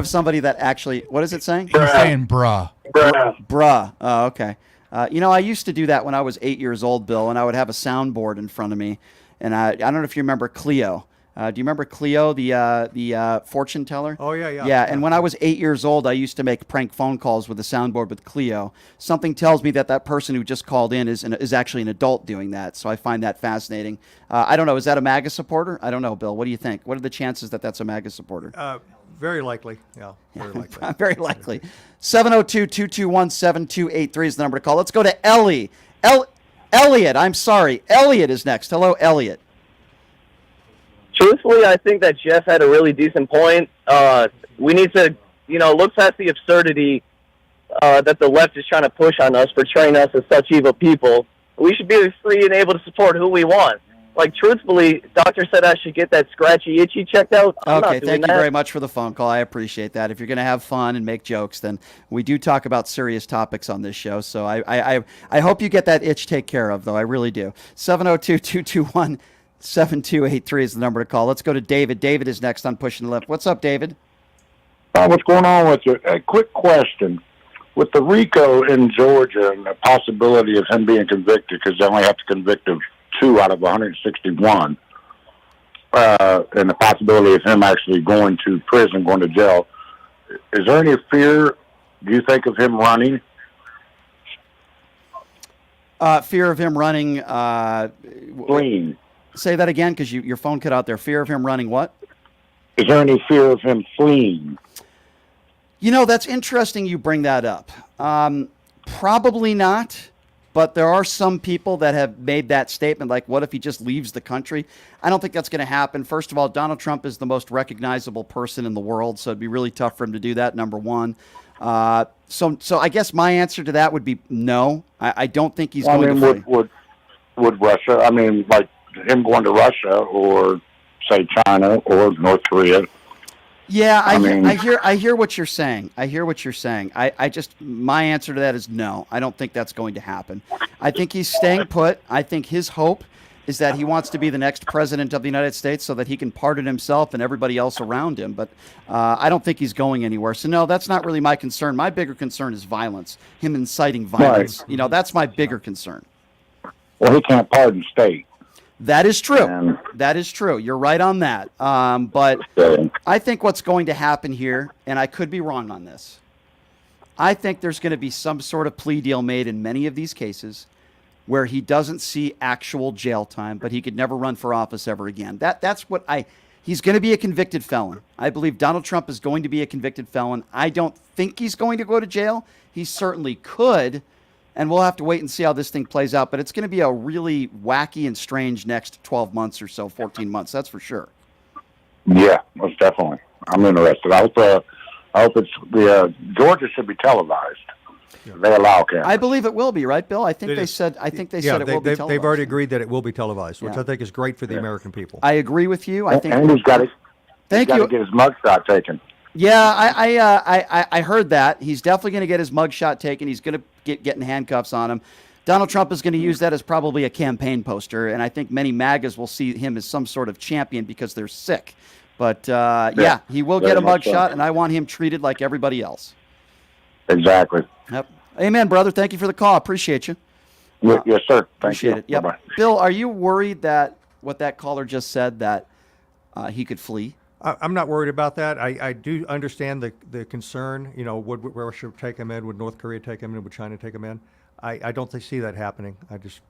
somebody that actually. What is it saying? He's saying bruh. Bruh. Oh, okay. I used to do that when I was 8 years old, Bill, and I would have a soundboard in front of me, and I don't know if you remember Cleo. Do you remember Cleo, the fortune teller? Oh, yeah. Yeah, and when I was 8 years old, I used to make prank phone calls with a soundboard with Cleo. Something tells me that person who just called in is actually an adult doing that, so I find that fascinating. I don't know. Is that a MAGA supporter? I don't know, Bill. What do you think? What are the chances that that's a MAGA supporter? Very likely. Yeah, very likely. Very likely. 702-221-7283 is the number to call. Let's go to Ellie. Elliot, I'm sorry. Elliot is next. Hello, Elliot. Truthfully, I think that Jeff had a really decent point. We need to, look past the absurdity that the left is trying to push on us, portraying us as such evil people. We should be free and able to support who we want. Like, truthfully, doctor said I should get that scratchy, itchy checked out. Okay, thank you very much for the phone call. I appreciate that. If you're going to have fun and make jokes, then we do talk about serious topics on this show. So I hope you get that itch taken care of, though. I really do. 702-221-7283 is the number to call. Let's go to David. David is next on Pushing the Left. What's up, David? What's going on with you? A quick question. With the RICO in Georgia and the possibility of him being convicted, because they only have to convict of 2 out of 161, and the possibility of him actually going to prison, going to jail, is there any fear, do you think, of him running? Fear of him running... Fleeing. Say that again, because your phone cut out there. Fear of him running what? Is there any fear of him fleeing? That's interesting you bring that up. Probably not. But there are some people that have made that statement, like, what if he just leaves the country? I don't think that's going to happen. First of all, Donald Trump is the most recognizable person in the world, so it'd be really tough for him to do that, number one. So I guess my answer to that would be no. I don't think he's going to flee. Would Russia, like him going to Russia or, say, China or North Korea? Yeah, I hear what you're saying. My answer to that is no. I don't think that's going to happen. I think he's staying put. I think his hope is that he wants to be the next president of the United States so that he can pardon himself and everybody else around him. But I don't think he's going anywhere. So no, that's not really my concern. My bigger concern is violence, him inciting violence. Right. That's my bigger concern. Well, he can't pardon state. That is true. That is true. You're right on that. But I think what's going to happen here, and I could be wrong on this, I think there's going to be some sort of plea deal made in many of these cases where he doesn't see actual jail time, but he could never run for office ever again. He's going to be a convicted felon. I believe Donald Trump is going to be a convicted felon. I don't think he's going to go to jail. He certainly could. And we'll have to wait and see how this thing plays out. But it's going to be a really wacky and strange next 12 months or so, 14 months. That's for sure. Yeah, most definitely. I'm interested. I hope it's Georgia should be televised. They allow cameras. I believe it will be, right, Bill? I think they said it will be televised. They've already agreed that it will be televised, which I think is great for the American people. I agree with you. And he's got to get his mugshot taken. Yeah, I heard that. He's definitely going to get his mugshot taken. He's going to get in handcuffs on him. Donald Trump is going to use that as probably a campaign poster, and I think many MAGAs will see him as some sort of champion because they're sick. But, he will get a mugshot, and I want him treated like everybody else. Exactly. Yep. Amen, brother. Thank you for the call. Appreciate you. Yes, sir. Appreciate it. Yep. Bye-bye. Bill, are you worried that what that caller just said, that he could flee? I'm not worried about that. I do understand the concern. Would Russia take him in? Would North Korea take him in? Would China take him in? I don't see that happening. I just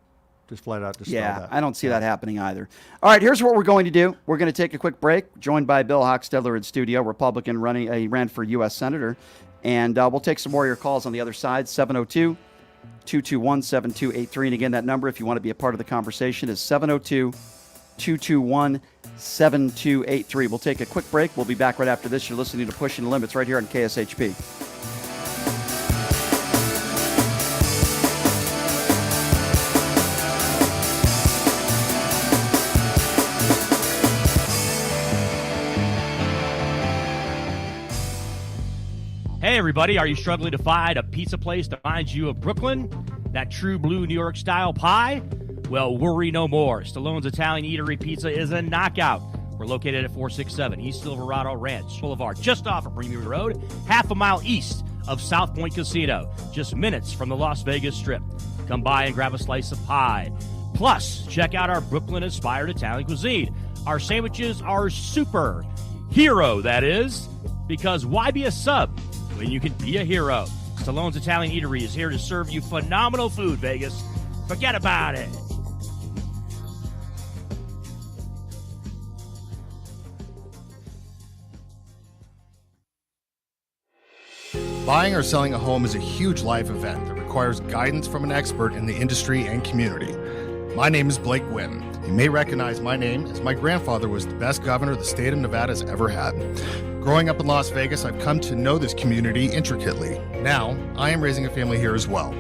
flat out dispel that. I don't see that happening either. All right, here's what we're going to do. We're going to take a quick break. Joined by Bill Hockstedler in studio, Republican he ran for U.S. Senator. And we'll take some more of your calls on the other side, 702-221-7283. And again, that number, if you want to be a part of the conversation, is 702-221-7283. We'll take a quick break. We'll be back right after this. You're listening to Pushing the Limits right here on KSHP. Hey, everybody, are you struggling to find a pizza place that reminds you of Brooklyn? That true blue New York style pie? Well, worry no more. Stallone's Italian Eatery Pizza is a knockout. We're located at 467 East Silverado Ranch Boulevard, just off of Premier Road, half a mile east of South Point Casino, just minutes from the Las Vegas Strip. Come by and grab a slice of pie. Plus, check out our Brooklyn-inspired Italian cuisine. Our sandwiches are super. Hero, that is. Because why be a sub when you can be a hero? Stallone's Italian Eatery is here to serve you phenomenal food, Vegas. Forget about it. Buying or selling a home is a huge life event that requires guidance from an expert in the industry and community. My name is Blake Wynn. You may recognize my name as my grandfather was the best governor the state of Nevada has ever had. Growing up in Las Vegas, I've come to know this community intricately. Now, I am raising a family here as well,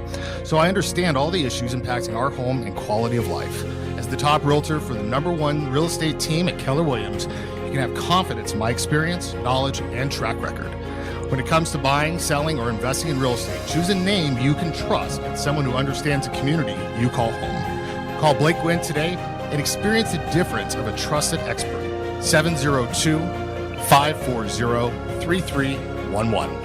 so I understand all the issues impacting our home and quality of life. As the top realtor for the #1 real estate team at Keller Williams, you can have confidence in my experience, knowledge, and track record. When it comes to buying, selling, or investing in real estate, choose a name you can trust and someone who understands the community you call home. Call Blake Wynn today and experience the difference of a trusted expert. 702-540-3311.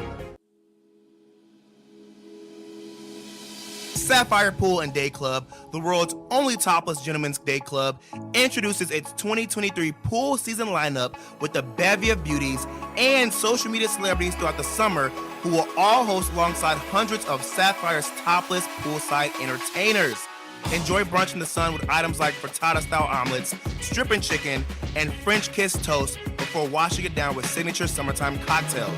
Sapphire Pool and Day Club, the world's only topless gentlemen's day club, introduces its 2023 pool season lineup with a bevy of beauties and social media celebrities throughout the summer who will all host alongside hundreds of Sapphire's topless poolside entertainers. Enjoy brunch in the sun with items like frittata-style omelets, stripping chicken, and French kiss toast before washing it down with signature summertime cocktails.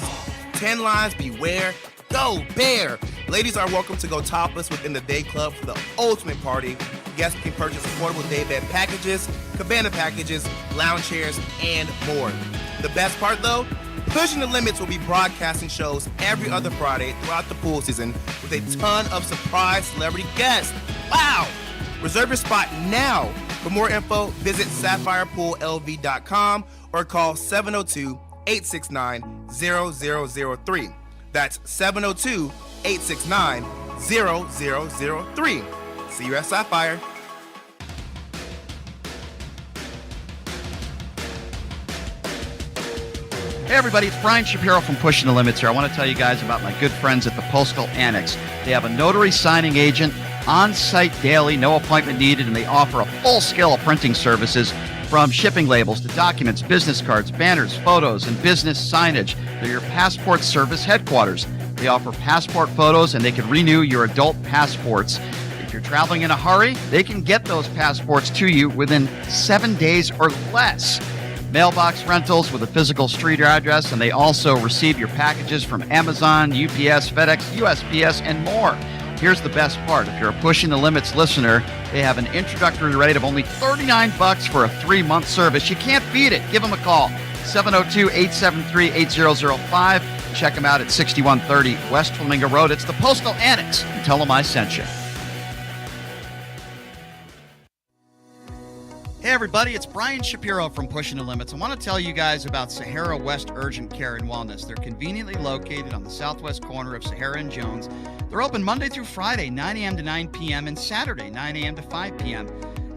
10 lines, beware. Go Bear! Ladies are welcome to go topless within the day club for the ultimate party. Guests can purchase affordable day bed packages, cabana packages, lounge chairs, and more. The best part though? Pushing the Limits will be broadcasting shows every other Friday throughout the pool season with a ton of surprise celebrity guests. Wow! Reserve your spot now. For more info, visit SapphirePoolLV.com or call 702-869-0003. That's 702-869-0003. See you at Sapphire. Hey everybody, it's Brian Shapiro from Pushing the Limits here. I want to tell you guys about my good friends at the Postal Annex. They have a notary signing agent on-site daily, no appointment needed, and they offer a full scale of printing services from shipping labels to documents, business cards, banners, photos, and business signage. They're your passport service headquarters. They offer passport photos, and they can renew your adult passports. If you're traveling in a hurry, they can get those passports to you within 7 days or less. Mailbox rentals with a physical street address, and they also receive your packages from Amazon, UPS, FedEx, USPS, and more. Here's the best part. If you're a Pushing the Limits listener, they have an introductory rate of only $39 for a 3-month service. You can't beat it. Give them a call, 702-873-8005. Check them out at 6130 West Flamingo Road. It's the Postal Annex. And tell them I sent you. Hey everybody, it's Brian Shapiro from Pushing the Limits. I want to tell you guys about Sahara West Urgent Care and Wellness. They're conveniently located on the southwest corner of Sahara and Jones. They're open Monday through Friday, 9 a.m. to 9 p.m. and Saturday, 9 a.m. to 5 p.m.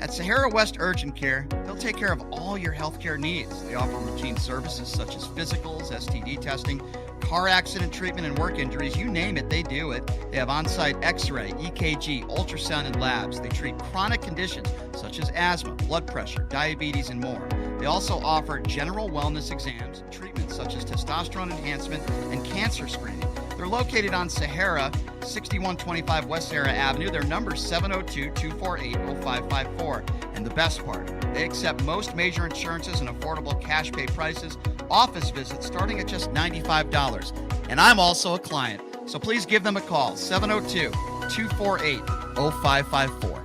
At Sahara West Urgent Care, they'll take care of all your healthcare needs. They offer routine services such as physicals, STD testing, car accident treatment, and work injuries. You name it, they do it. They have on-site x-ray, EKG, ultrasound, and labs. They treat chronic conditions such as asthma, blood pressure, diabetes, and more. They also offer general wellness exams, treatments such as testosterone enhancement, and cancer screening. They're located on Sahara, 6125 West Sahara Avenue. Their number is 702-248-0554. And the best part, they accept most major insurances and affordable cash pay prices. office visit starting at just $95. And I'm also a client, so please give them a call, 702-248-0554.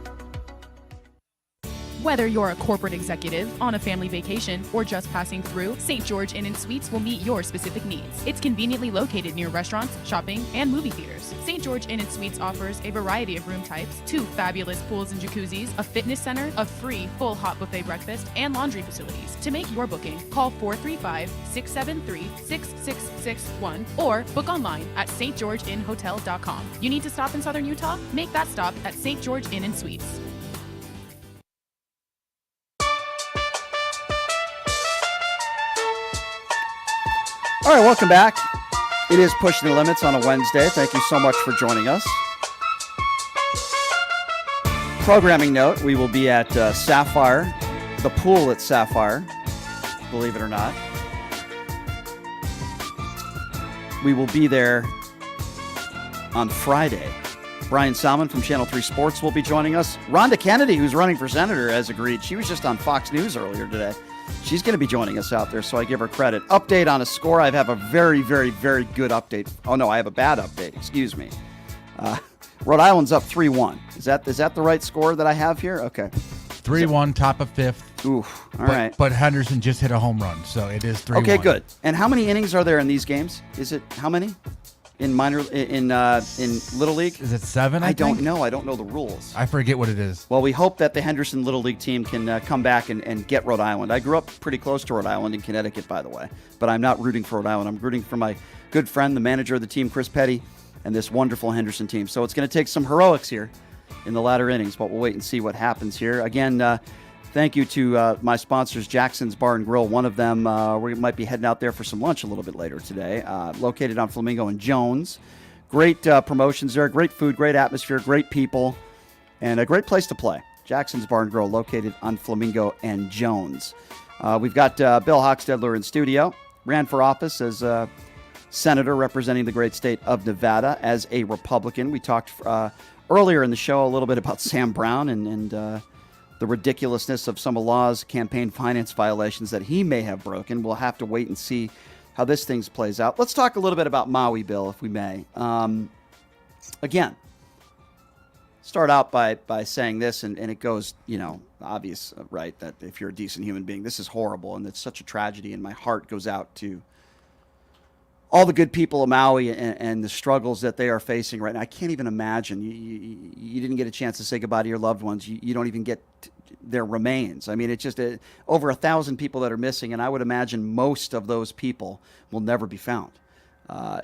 Whether you're a corporate executive, on a family vacation, or just passing through, St. George Inn & Suites will meet your specific needs. It's conveniently located near restaurants, shopping, and movie theaters. St. George Inn & Suites offers a variety of room types, 2 fabulous pools and jacuzzis, a fitness center, a free full hot buffet breakfast, and laundry facilities. To make your booking, call 435-673-6661 or book online at stgeorgeinnhotel.com. You need to stop in Southern Utah? Make that stop at St. George Inn & Suites. All right, welcome back. It is Pushing the Limits on a Wednesday. Thank you so much for joining us. Programming note, we will be at Sapphire, the pool at Sapphire, believe it or not. We will be there on Friday. Brian Salmon from Channel 3 Sports will be joining us. Rhonda Kennedy, who's running for senator, has agreed. She was just on Fox News earlier today. She's going to be joining us out there, so I give her credit. Update on a score. I have a very, very, very good update. Oh, no, I have a bad update. Excuse me. Rhode Island's up 3-1. Is that the right score that I have here? Okay. 3-1, top of 5th. Oof. All right. But Henderson just hit a home run, so it is 3-1. Okay, good. And how many innings are there in these games? Is it how many? In Little League? Is it 7? I don't know. I don't know the rules. I forget what it is. Well, we hope that the Henderson Little League team can come back and get Rhode Island. I grew up pretty close to Rhode Island in Connecticut, by the way. But I'm not rooting for Rhode Island. I'm rooting for my good friend, the manager of the team, Chris Petty, and this wonderful Henderson team. So it's going to take some heroics here in the latter innings, but we'll wait and see what happens here. Again, thank you to my sponsors, Jackson's Bar and Grill. One of them, we might be heading out there for some lunch a little bit later today, located on Flamingo and Jones. Great promotions there, great food, great atmosphere, great people, and a great place to play. Jackson's Bar and Grill, located on Flamingo and Jones. We've got Bill Hockstedler in studio, ran for office as a senator representing the great state of Nevada as a Republican. We talked earlier in the show a little bit about Sam Brown and the ridiculousness of some of law's campaign finance violations that he may have broken. We'll have to wait and see how this thing plays out. Let's talk a little bit about Maui, Bill, if we may. Again, start out by saying this, and it goes, obvious, right, that if you're a decent human being, this is horrible, and it's such a tragedy, and my heart goes out to all the good people of Maui and the struggles that they are facing right now. I can't even imagine. You didn't get a chance to say goodbye to your loved ones. You don't even get their remains. I mean, it's just over 1,000 people that are missing, and I would imagine most of those people will never be found.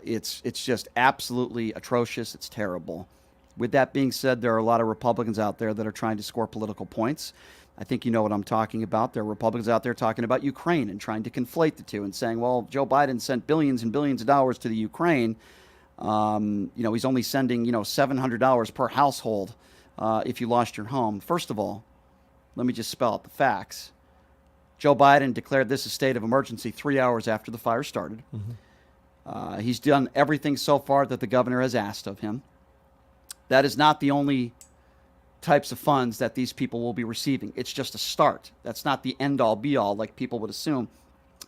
It's just absolutely atrocious. It's terrible. With that being said, there are a lot of Republicans out there that are trying to score political points. I think you know what I'm talking about. There are Republicans out there talking about Ukraine and trying to conflate the two and saying, well, Joe Biden sent billions and billions of dollars to the Ukraine. He's only sending, $700 per household if you lost your home. First of all, let me just spell out the facts. Joe Biden declared this a state of emergency 3 hours after the fire started. Mm-hmm. He's done everything so far that the governor has asked of him. That is not the only types of funds that these people will be receiving. It's just a start. That's not the end-all, be-all like people would assume.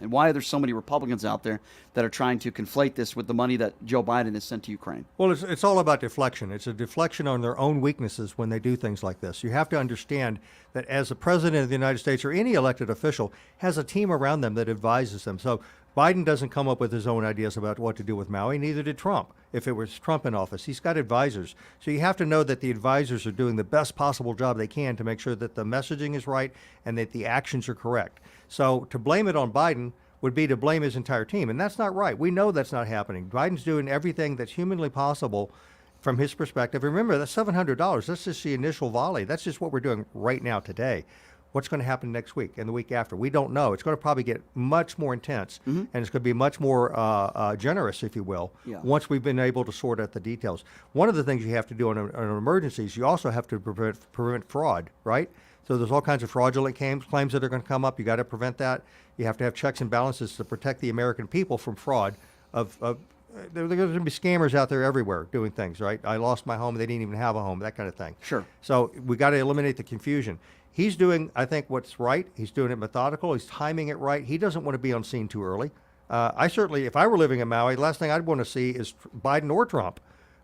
And why are there so many Republicans out there that are trying to conflate this with the money that Joe Biden has sent to Ukraine? Well, it's all about deflection. It's a deflection on their own weaknesses when they do things like this. You have to understand that as the president of the United States or any elected official has a team around them that advises them. So Biden doesn't come up with his own ideas about what to do with Maui, neither did Trump. If it was Trump in office, he's got advisors. So you have to know that the advisors are doing the best possible job they can to make sure that the messaging is right and that the actions are correct. So to blame it on Biden would be to blame his entire team, and that's not right. We know that's not happening. Biden's doing everything that's humanly possible from his perspective. Remember, that's $700. That's just the initial volley. That's just what we're doing right now today. What's going to happen next week and the week after? We don't know. It's going to probably get much more intense, and it's going to be much more generous, if you will, once we've been able to sort out the details. One of the things you have to do in an emergency is you also have to prevent fraud, right? So there's all kinds of fraudulent claims that are going to come up. You got to prevent that. You have to have checks and balances to protect the American people from fraud. There are going to be scammers out there everywhere doing things, right? I lost my home. They didn't even have a home, that kind of thing. Sure. So we got to eliminate the confusion. He's doing, I think, what's right. He's doing it methodical. He's timing it right. He doesn't want to be on scene too early. I certainly, if I were living in Maui, the last thing I'd want to see is Biden or Trump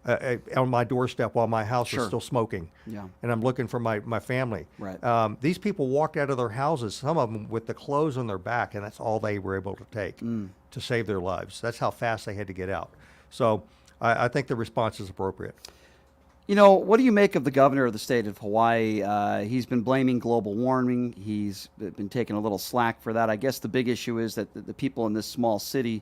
on my doorstep while my house is still smoking. Yeah. And I'm looking for my family. Right. These people walked out of their houses, some of them with the clothes on their back, and that's all they were able to take to save their lives. That's how fast they had to get out. So I think the response is appropriate. You know, what do you make of the governor of the state of Hawaii? He's been blaming global warming. He's been taking a little slack for that. I guess the big issue is that the people in this small city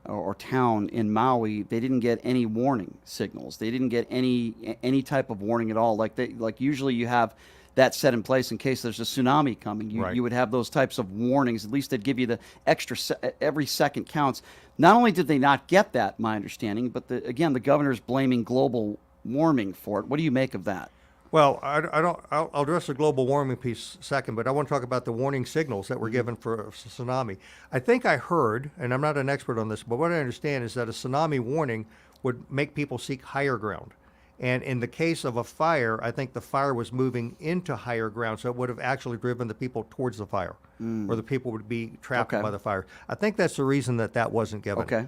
or town in Maui, they didn't get any warning signals. They didn't get any type of warning at all. Like usually you have that set in place in case there's a tsunami coming. You would have those types of warnings. At least they'd give you the extra every second counts. Not only did they not get that, my understanding, but again, the governor's blaming global warming for it. What do you make of that? Well, I'll address the global warming piece second, but I want to talk about the warning signals that were given for a tsunami. I think I heard, and I'm not an expert on this, but what I understand is that a tsunami warning would make people seek higher ground. And in the case of a fire, I think the fire was moving into higher ground, so it would have actually driven the people towards the fire, or the people would be trapped by the fire. I think that's the reason that wasn't given. Okay.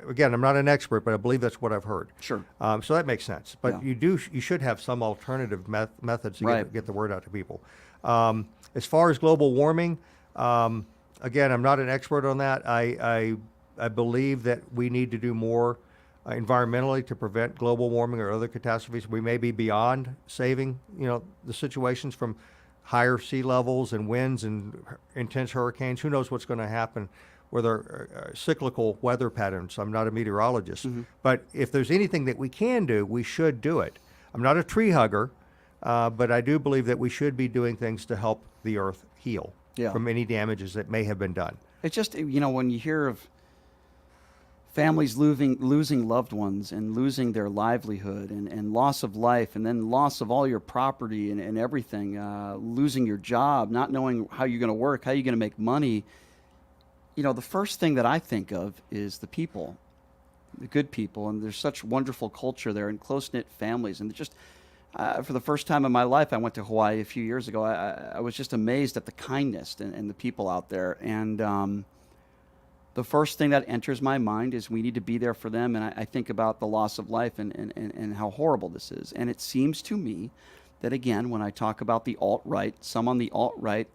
Again, I'm not an expert, but I believe that's what I've heard. Sure. So that makes sense. But you should have some alternative methods to get the word out to people. As far as global warming, again, I'm not an expert on that. I believe that we need to do more environmentally to prevent global warming or other catastrophes. We may be beyond saving, the situations from higher sea levels and winds and intense hurricanes. Who knows what's going to happen with our cyclical weather patterns. I'm not a meteorologist. But if there's anything that we can do, we should do it. I'm not a tree hugger, but I do believe that we should be doing things to help the earth heal from any damages that may have been done. It's just, when you hear of families losing loved ones and losing their livelihood and loss of life and then loss of all your property and everything, losing your job, not knowing how you're going to work, how you're going to make money, the first thing that I think of is the people, the good people, and there's such wonderful culture there and close-knit families. And just for the first time in my life, I went to Hawaii a few years ago. I was just amazed at the kindness and the people out there. And the first thing that enters my mind is we need to be there for them. And I think about the loss of life and how horrible this is. And it seems to me that, again, when I talk about the alt-right, some on the alt-right,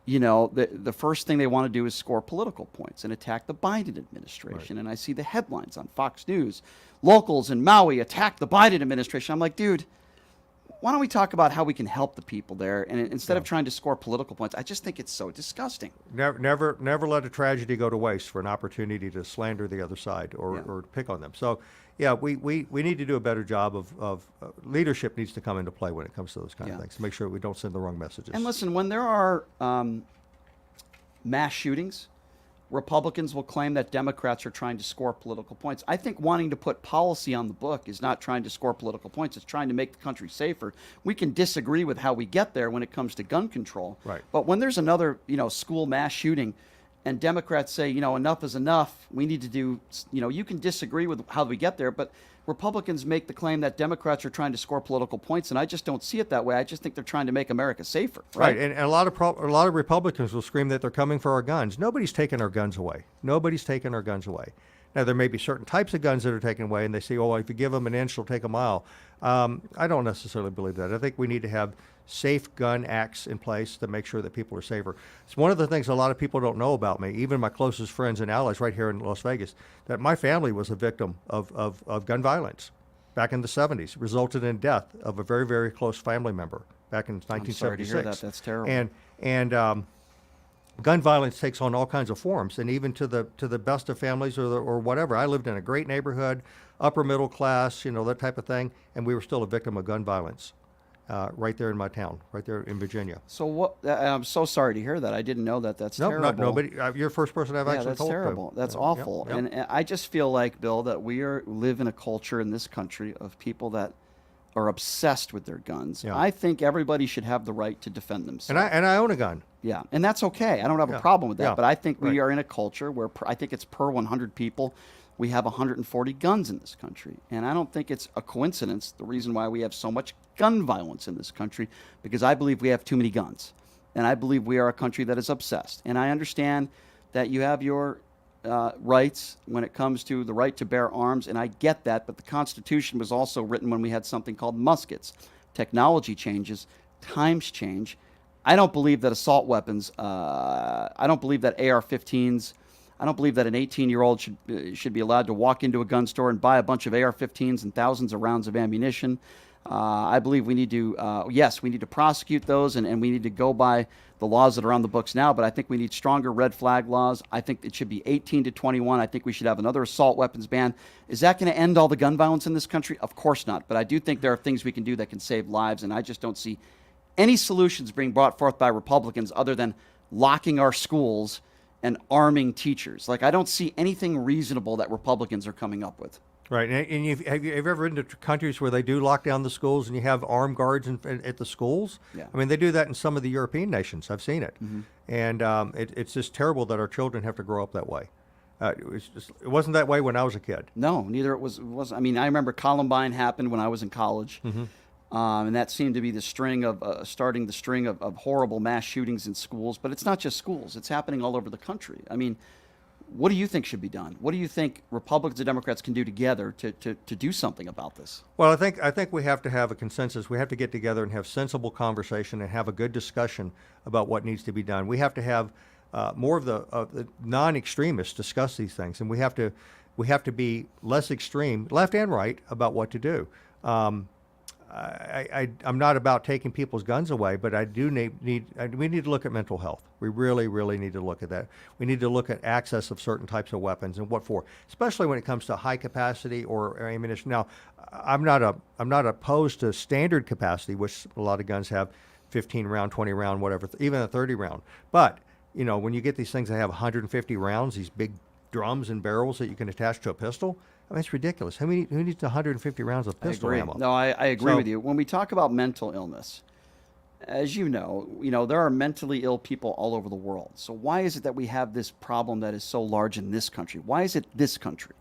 the first thing they want to do is score political points and attack the Biden administration. And I see the headlines on Fox News, locals in Maui attack the Biden administration. I'm like, dude, why don't we talk about how we can help the people there? And instead of trying to score political points, I just think it's so disgusting. Never let a tragedy go to waste for an opportunity to slander the other side or pick on them. So, we need to do a better job of leadership needs to come into play when it comes to those kind of things to make sure we don't send the wrong messages. And listen, when there are mass shootings, Republicans will claim that Democrats are trying to score political points. I think wanting to put policy on the book is not trying to score political points. It's trying to make the country safer. We can disagree with how we get there when it comes to gun control. Right. But when there's another, school mass shooting and Democrats say, enough is enough, we need to do, you can disagree with how we get there, but Republicans make the claim that Democrats are trying to score political points, and I just don't see it that way. I just think they're trying to make America safer. Right. And a lot of Republicans will scream that they're coming for our guns. Nobody's taking our guns away. Nobody's taking our guns away. Now, there may be certain types of guns that are taken away, and they say, if you give them an inch, they'll take a mile. I don't necessarily believe that. I think we need to have safe gun acts in place to make sure that people are safer. It's one of the things a lot of people don't know about me, even my closest friends and allies right here in Las Vegas, that my family was a victim of gun violence back in the 70s, resulted in death of a very, very close family member back in 1976. I'm sorry to hear that. That's terrible. And gun violence takes on all kinds of forms, and even to the best of families or whatever. I lived in a great neighborhood, upper middle class, that type of thing, and we were still a victim of gun violence right there in my town, right there in Virginia. So what? I'm so sorry to hear that. I didn't know that. That's terrible. Nobody. You're the first person I've actually that's told. Terrible. That's awful. Yep. And I just feel like, Bill, that we live in a culture in this country of people that are obsessed with their guns. Yeah. I think everybody should have the right to defend themselves. And I own a gun. Yeah, and that's okay. I don't have a problem with that. Yeah. But I think we are in a culture where I think it's per 100 people, we have 140 guns in this country. And I don't think it's a coincidence, the reason why we have so much gun violence in this country, because I believe we have too many guns. And I believe we are a country that is obsessed. And I understand that you have your rights when it comes to the right to bear arms, and I get that, but the Constitution was also written when we had something called muskets. Technology changes, times change. I don't believe that assault weapons, I don't believe that AR-15s, I don't believe that an 18-year-old should be allowed to walk into a gun store and buy a bunch of AR-15s and thousands of rounds of ammunition. I believe we need to, yes, we need to prosecute those, and we need to go by the laws that are on the books now, but I think we need stronger red flag laws. I think it should be 18 to 21. I think we should have another assault weapons ban. Is that going to end all the gun violence in this country? Of course not, but I do think there are things we can do that can save lives, and I just don't see any solutions being brought forth by Republicans other than locking our schools and arming teachers. Like, I don't see anything reasonable that Republicans are coming up with. Right, and have you ever been to countries where they do lock down the schools and you have armed guards at the schools? Yeah. I mean, they do that in some of the European nations. I've seen it, and it's just terrible that our children have to grow up that way. It wasn't that way when I was a kid. No, neither it was. I mean, I remember Columbine happened when I was in college, and that seemed to be the string of starting the string of horrible mass shootings in schools. But it's not just schools; it's happening all over the country. I mean, what do you think should be done? What do you think Republicans and Democrats can do together to do something about this? Well, I think we have to have a consensus. We have to get together and have sensible conversation and have a good discussion about what needs to be done. We have to have more of the non-extremists discuss these things, and we have to be less extreme, left and right, about what to do. I'm not about taking people's guns away, but I do we need to look at mental health. We really, really need to look at that. We need to look at access of certain types of weapons and what for, especially when it comes to high capacity or ammunition. Now, I'm not opposed to standard capacity, which a lot of guns have 15 round, 20 round, whatever, even a 30 round. But, you know, when you get these things that have 150 rounds, these big drums and barrels that you can attach to a pistol, I mean, it's ridiculous. Who needs 150 rounds of pistol ammo? No, I agree with you. When we talk about mental illness, as you know, there are mentally ill people all over the world. So why is it that we have this problem that is so large in this country? Why is it this country?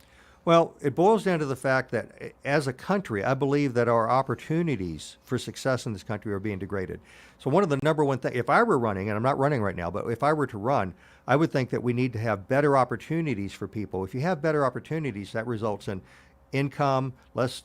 Well, it boils down to the fact that as a country, I believe that our opportunities for success in this country are being degraded. So one of the number one things, if I were running, and I'm not running right now, but if I were to run, I would think that we need to have better opportunities for people. If you have better opportunities, that results in income, less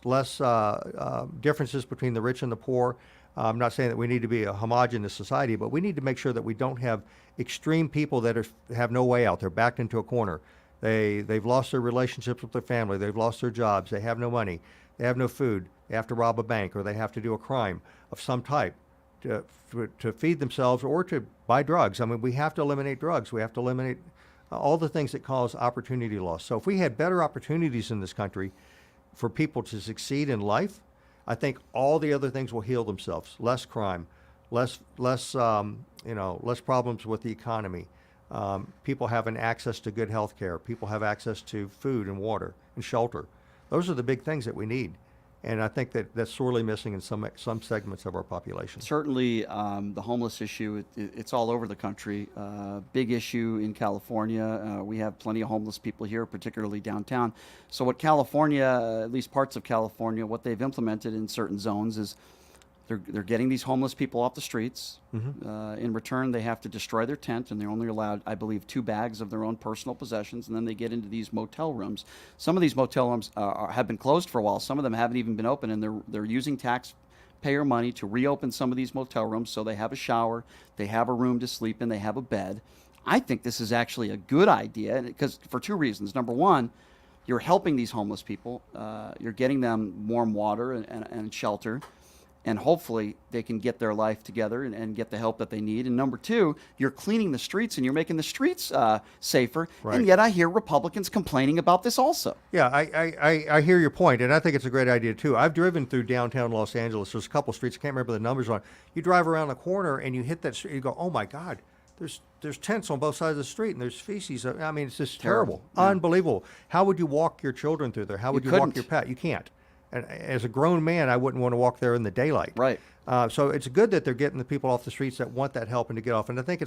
differences between the rich and the poor. I'm not saying that we need to be a homogenous society, but we need to make sure that we don't have extreme people that have no way out. They're backed into a corner. They've lost their relationships with their family. They've lost their jobs. They have no money. They have no food. They have to rob a bank, or they have to do a crime of some type to feed themselves or to buy drugs. I mean, we have to eliminate drugs. We have to eliminate all the things that cause opportunity loss. So if we had better opportunities in this country for people to succeed in life, I think all the other things will heal themselves. Less crime, less problems with the economy. People having access to good health care. People have access to food and water and shelter. Those are the big things that we need. And I think that that's sorely missing in some segments of our population. Certainly, the homeless issue, it's all over the country. Big issue in California. We have plenty of homeless people here, particularly downtown. So what California, at least parts of California, what they've implemented in certain zones is they're getting these homeless people off the streets. In return, they have to destroy their tent, and they're only allowed, I believe, 2 bags of their own personal possessions, and then they get into these motel rooms. Some of these motel rooms have been closed for a while. Some of them haven't even been open, and they're using taxpayer money to reopen some of these motel rooms so they have a shower, they have a room to sleep in, they have a bed. I think this is actually a good idea, because for 2 reasons. Number one, you're helping these homeless people. You're getting them warm water and shelter. And hopefully they can get their life together and get the help that they need. And number 2, you're cleaning the streets and you're making the streets safer. Right. And yet I hear Republicans complaining about this also. Yeah, I hear your point, and I think it's a great idea too. I've driven through downtown Los Angeles. There's a couple streets, I can't remember the numbers on. You drive around the corner and you hit that street, you go, oh my God, there's tents on both sides of the street and there's feces. I mean, it's just terrible. Yeah. Unbelievable. How would you walk your children through there? How would you walk your pet? You can't. And as a grown man, I wouldn't want to walk there in the daylight. Right. So it's good that they're getting the people off the streets that want that help and to get off. And I think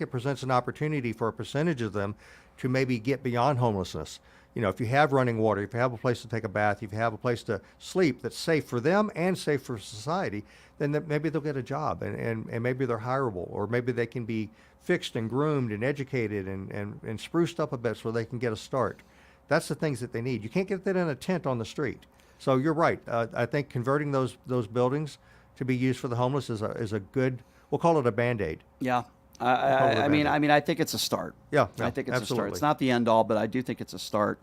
it presents an opportunity for a percentage of them to maybe get beyond homelessness, if you have running water, if you have a place to take a bath, if you have a place to sleep that's safe for them and safe for society, then maybe they'll get a job and maybe they're hireable, or maybe they can be fixed and groomed and educated and spruced up a bit so they can get a start. That's the things that they need. You can't get that in a tent on the street. So you're right. I think converting those buildings to be used for the homeless is a good, we'll call it a Band-Aid. Yeah. I mean, I think it's a start. Yeah, I think it's a absolutely. start. It's not the end all, but I do think it's a start,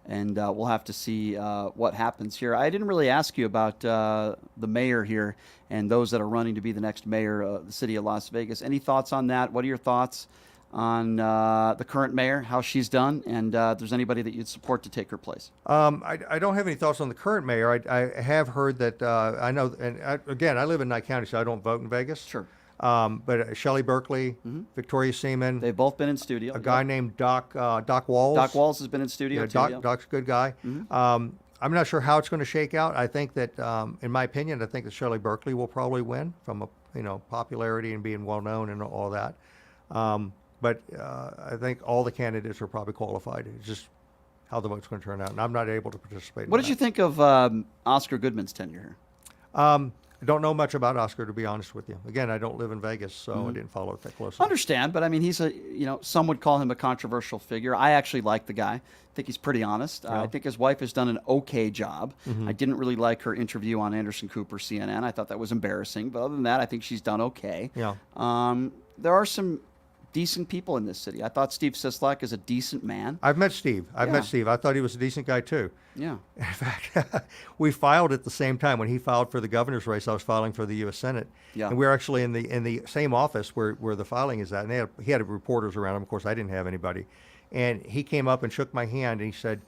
and we'll have to see what happens here. I didn't really ask you about the mayor here and those that are running to be the next mayor of the city of Las Vegas. Any thoughts on that? What are your thoughts on the current mayor, how she's done, and if there's anybody that you'd support to take her place? I don't have any thoughts on the current mayor. I have heard that I know, and again, I live in Nye County, so I don't vote in Vegas. Sure. But Shelley Berkeley, Victoria Seaman. They've both been in studio. A guy named Doc Walls. Doc Walls has been in studio too. Doc's a good guy. I'm not sure how it's going to shake out. I think that, in my opinion, I think that Shelley Berkeley will probably win from popularity and being well known and all that. But I think all the candidates are probably qualified. It's just how the vote's going to turn out, and I'm not able to participate. What did you think of Oscar Goodman's tenure here? I don't know much about Oscar, to be honest with you. Again, I don't live in Vegas, so I didn't follow it that closely. Understand, but I mean, he's some would call him a controversial figure. I actually like the guy. I think he's pretty honest. Yeah. I think his wife has done an okay job. I didn't really like her interview on Anderson Cooper, CNN. I thought that was embarrassing, but other than that, I think she's done okay. Yeah. There are some decent people in this city. I thought Steve Sisolak is a decent man. I've met Steve. I thought he was a decent guy, too. Yeah. In fact, we filed at the same time. When he filed for the governor's race, I was filing for the U.S. Senate. Yeah. And we were actually in the same office where the filing is at. And he had reporters around him. Of course, I didn't have anybody. And he came up and shook my hand, and he said,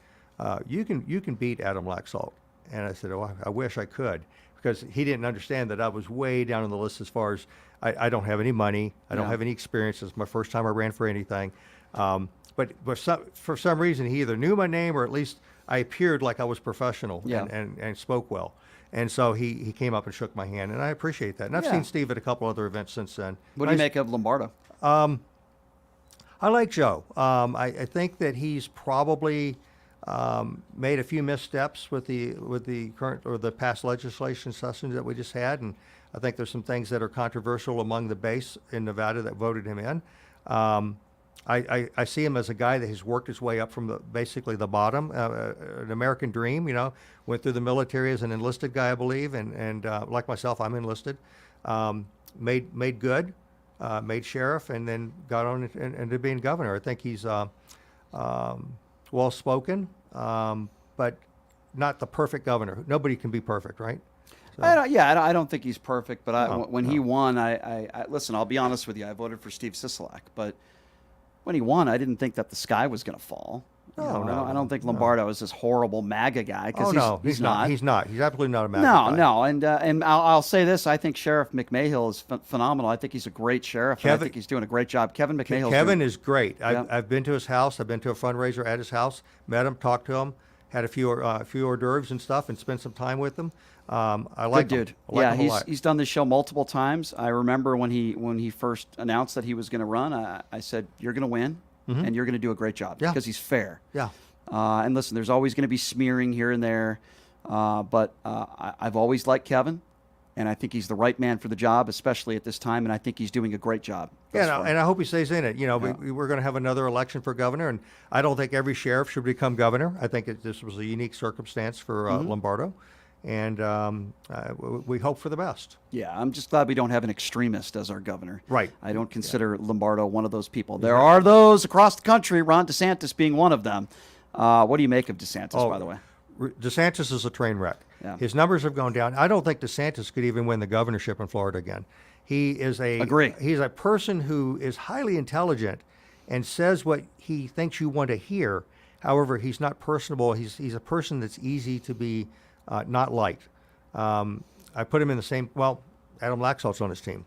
you can beat Adam Laxalt. And I said, oh, I wish I could. Because he didn't understand that I was way down on the list as far as I don't have any money. I don't have any experience. It's my first time I ran for anything. But for some reason, he either knew my name or at least I appeared like I was professional and spoke well. And so he came up and shook my hand, and I appreciate that. And I've seen Steve at a couple other events since then. What do you make of Lombardo? I like Joe. I think that he's probably made a few missteps with the current or the past legislation sessions that we just had, and I think there's some things that are controversial among the base in Nevada that voted him in. I see him as a guy that has worked his way up from basically the bottom, an American dream. Went through the military as an enlisted guy, I believe, and like myself, I'm enlisted. Made good, made sheriff, and then got on into being governor. I think he's well spoken, but not the perfect governor. Nobody can be perfect, right? So. I don't think he's perfect, but when he won, I listen. I'll be honest with you. I voted for Steve Sisolak, but when he won, I didn't think that the sky was going to fall. I don't think Lombardo is this horrible MAGA guy. He's not. He's not. He's absolutely not a MAGA guy. And I'll say this: I think Sheriff McMahill is phenomenal. I think he's a great sheriff. I think he's doing a great job. Kevin McMahill. Is great. I've been to his house. I've been to a fundraiser at his house. Met him, talked to him, had a few hors d'oeuvres and stuff, and spent some time with him. I like good dude. Him. I like him a lot. He's done this show multiple times. I remember when he first announced that he was going to run. I said, "You're going to win, and you're going to do a great job because he's fair." Yeah. And listen, there's always going to be smearing here and there, but I've always liked Kevin, and I think he's the right man for the job, especially at this time. And I think he's doing a great job. Yeah, and I hope he stays in it. We're going to have another election for governor, and I don't think every sheriff should become governor. I think this was a unique circumstance for Lombardo. And we hope for the best. Yeah, I'm just glad we don't have an extremist as our governor. Right. I don't consider Lombardo one of those people. There are those across the country, Ron DeSantis being one of them. What do you make of DeSantis, by the way? DeSantis is a train wreck. Yeah. His numbers have gone down. I don't think DeSantis could even win the governorship in Florida again. He's a person who is highly intelligent and says what he thinks you want to hear. However, he's not personable. He's a person that's easy to be not liked. I put him in the same. Well, Adam Laxalt's on his team,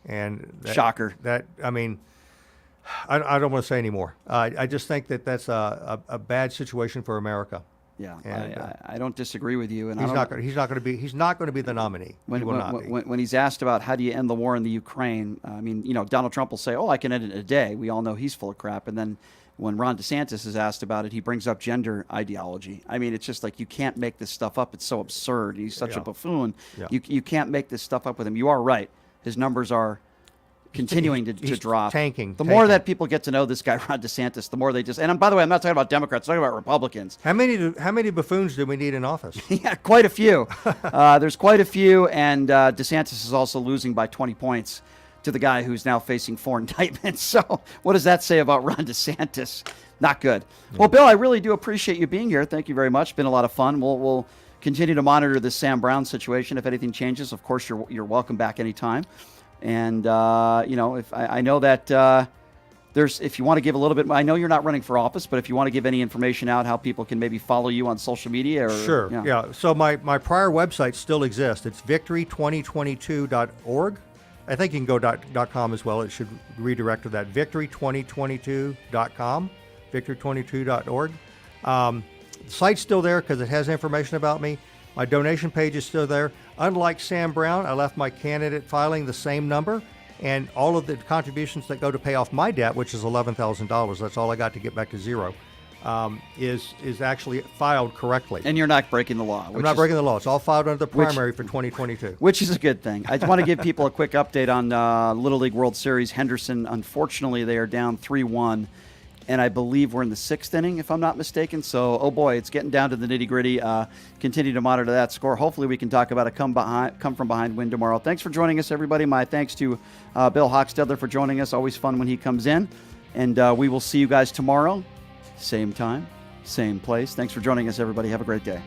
and shocker. I don't want to say anymore. I just think that's a bad situation for America. Yeah, and, I don't disagree with you. And he's not going to be the nominee. When he's asked about how do you end the war in the Ukraine, Donald Trump will say, "Oh, I can end it in a day." We all know he's full of crap, and then when Ron DeSantis is asked about it, he brings up gender ideology. I mean, it's just like, you can't make this stuff up. It's so absurd. He's such a buffoon. Yeah. You can't make this stuff up with him. You are right. His numbers are continuing to drop. Tanking. The more that people get to know this guy, Ron DeSantis, the more they just, and by the way, I'm not talking about Democrats, I'm talking about Republicans. How many buffoons do we need in office? Yeah, quite a few. There's quite a few, and DeSantis is also losing by 20 points to the guy who's now facing 4 indictments. So what does that say about Ron DeSantis? Not good. Yeah. Well, Bill, I really do appreciate you being here. Thank you very much. Been a lot of fun. We'll continue to monitor this Sam Brown situation. If anything changes, of course, you're welcome back anytime. And if I know that if you want to give a little bit, I know you're not running for office, but if you want to give any information out, how people can maybe follow you on social media, or sure, yeah. So my prior website still exists. It's victory2022.org. I think you can go .com as well. It should redirect to that, victory2022.com, victory22.org. The site's still there because it has information about me. My donation page is still there. Unlike Sam Brown, I left my candidate filing the same number, and all of the contributions that go to pay off my debt, which is $11,000, that's all I got to get back to zero, is actually filed correctly. And you're not breaking the law. I'm not breaking the law. It's all filed under the primary for 2022. Which is a good thing. I just want to give people a quick update on Little League World Series. Henderson, unfortunately, they are down 3-1. And I believe we're in the 6th inning, if I'm not mistaken. So, oh boy, it's getting down to the nitty-gritty. Continue to monitor that score. Hopefully we can talk about a come from behind win tomorrow. Thanks for joining us, everybody. My thanks to Bill Hockstedler for joining us. Always fun when he comes in. And we will see you guys tomorrow. Same time, same place. Thanks for joining us, everybody. Have a great day.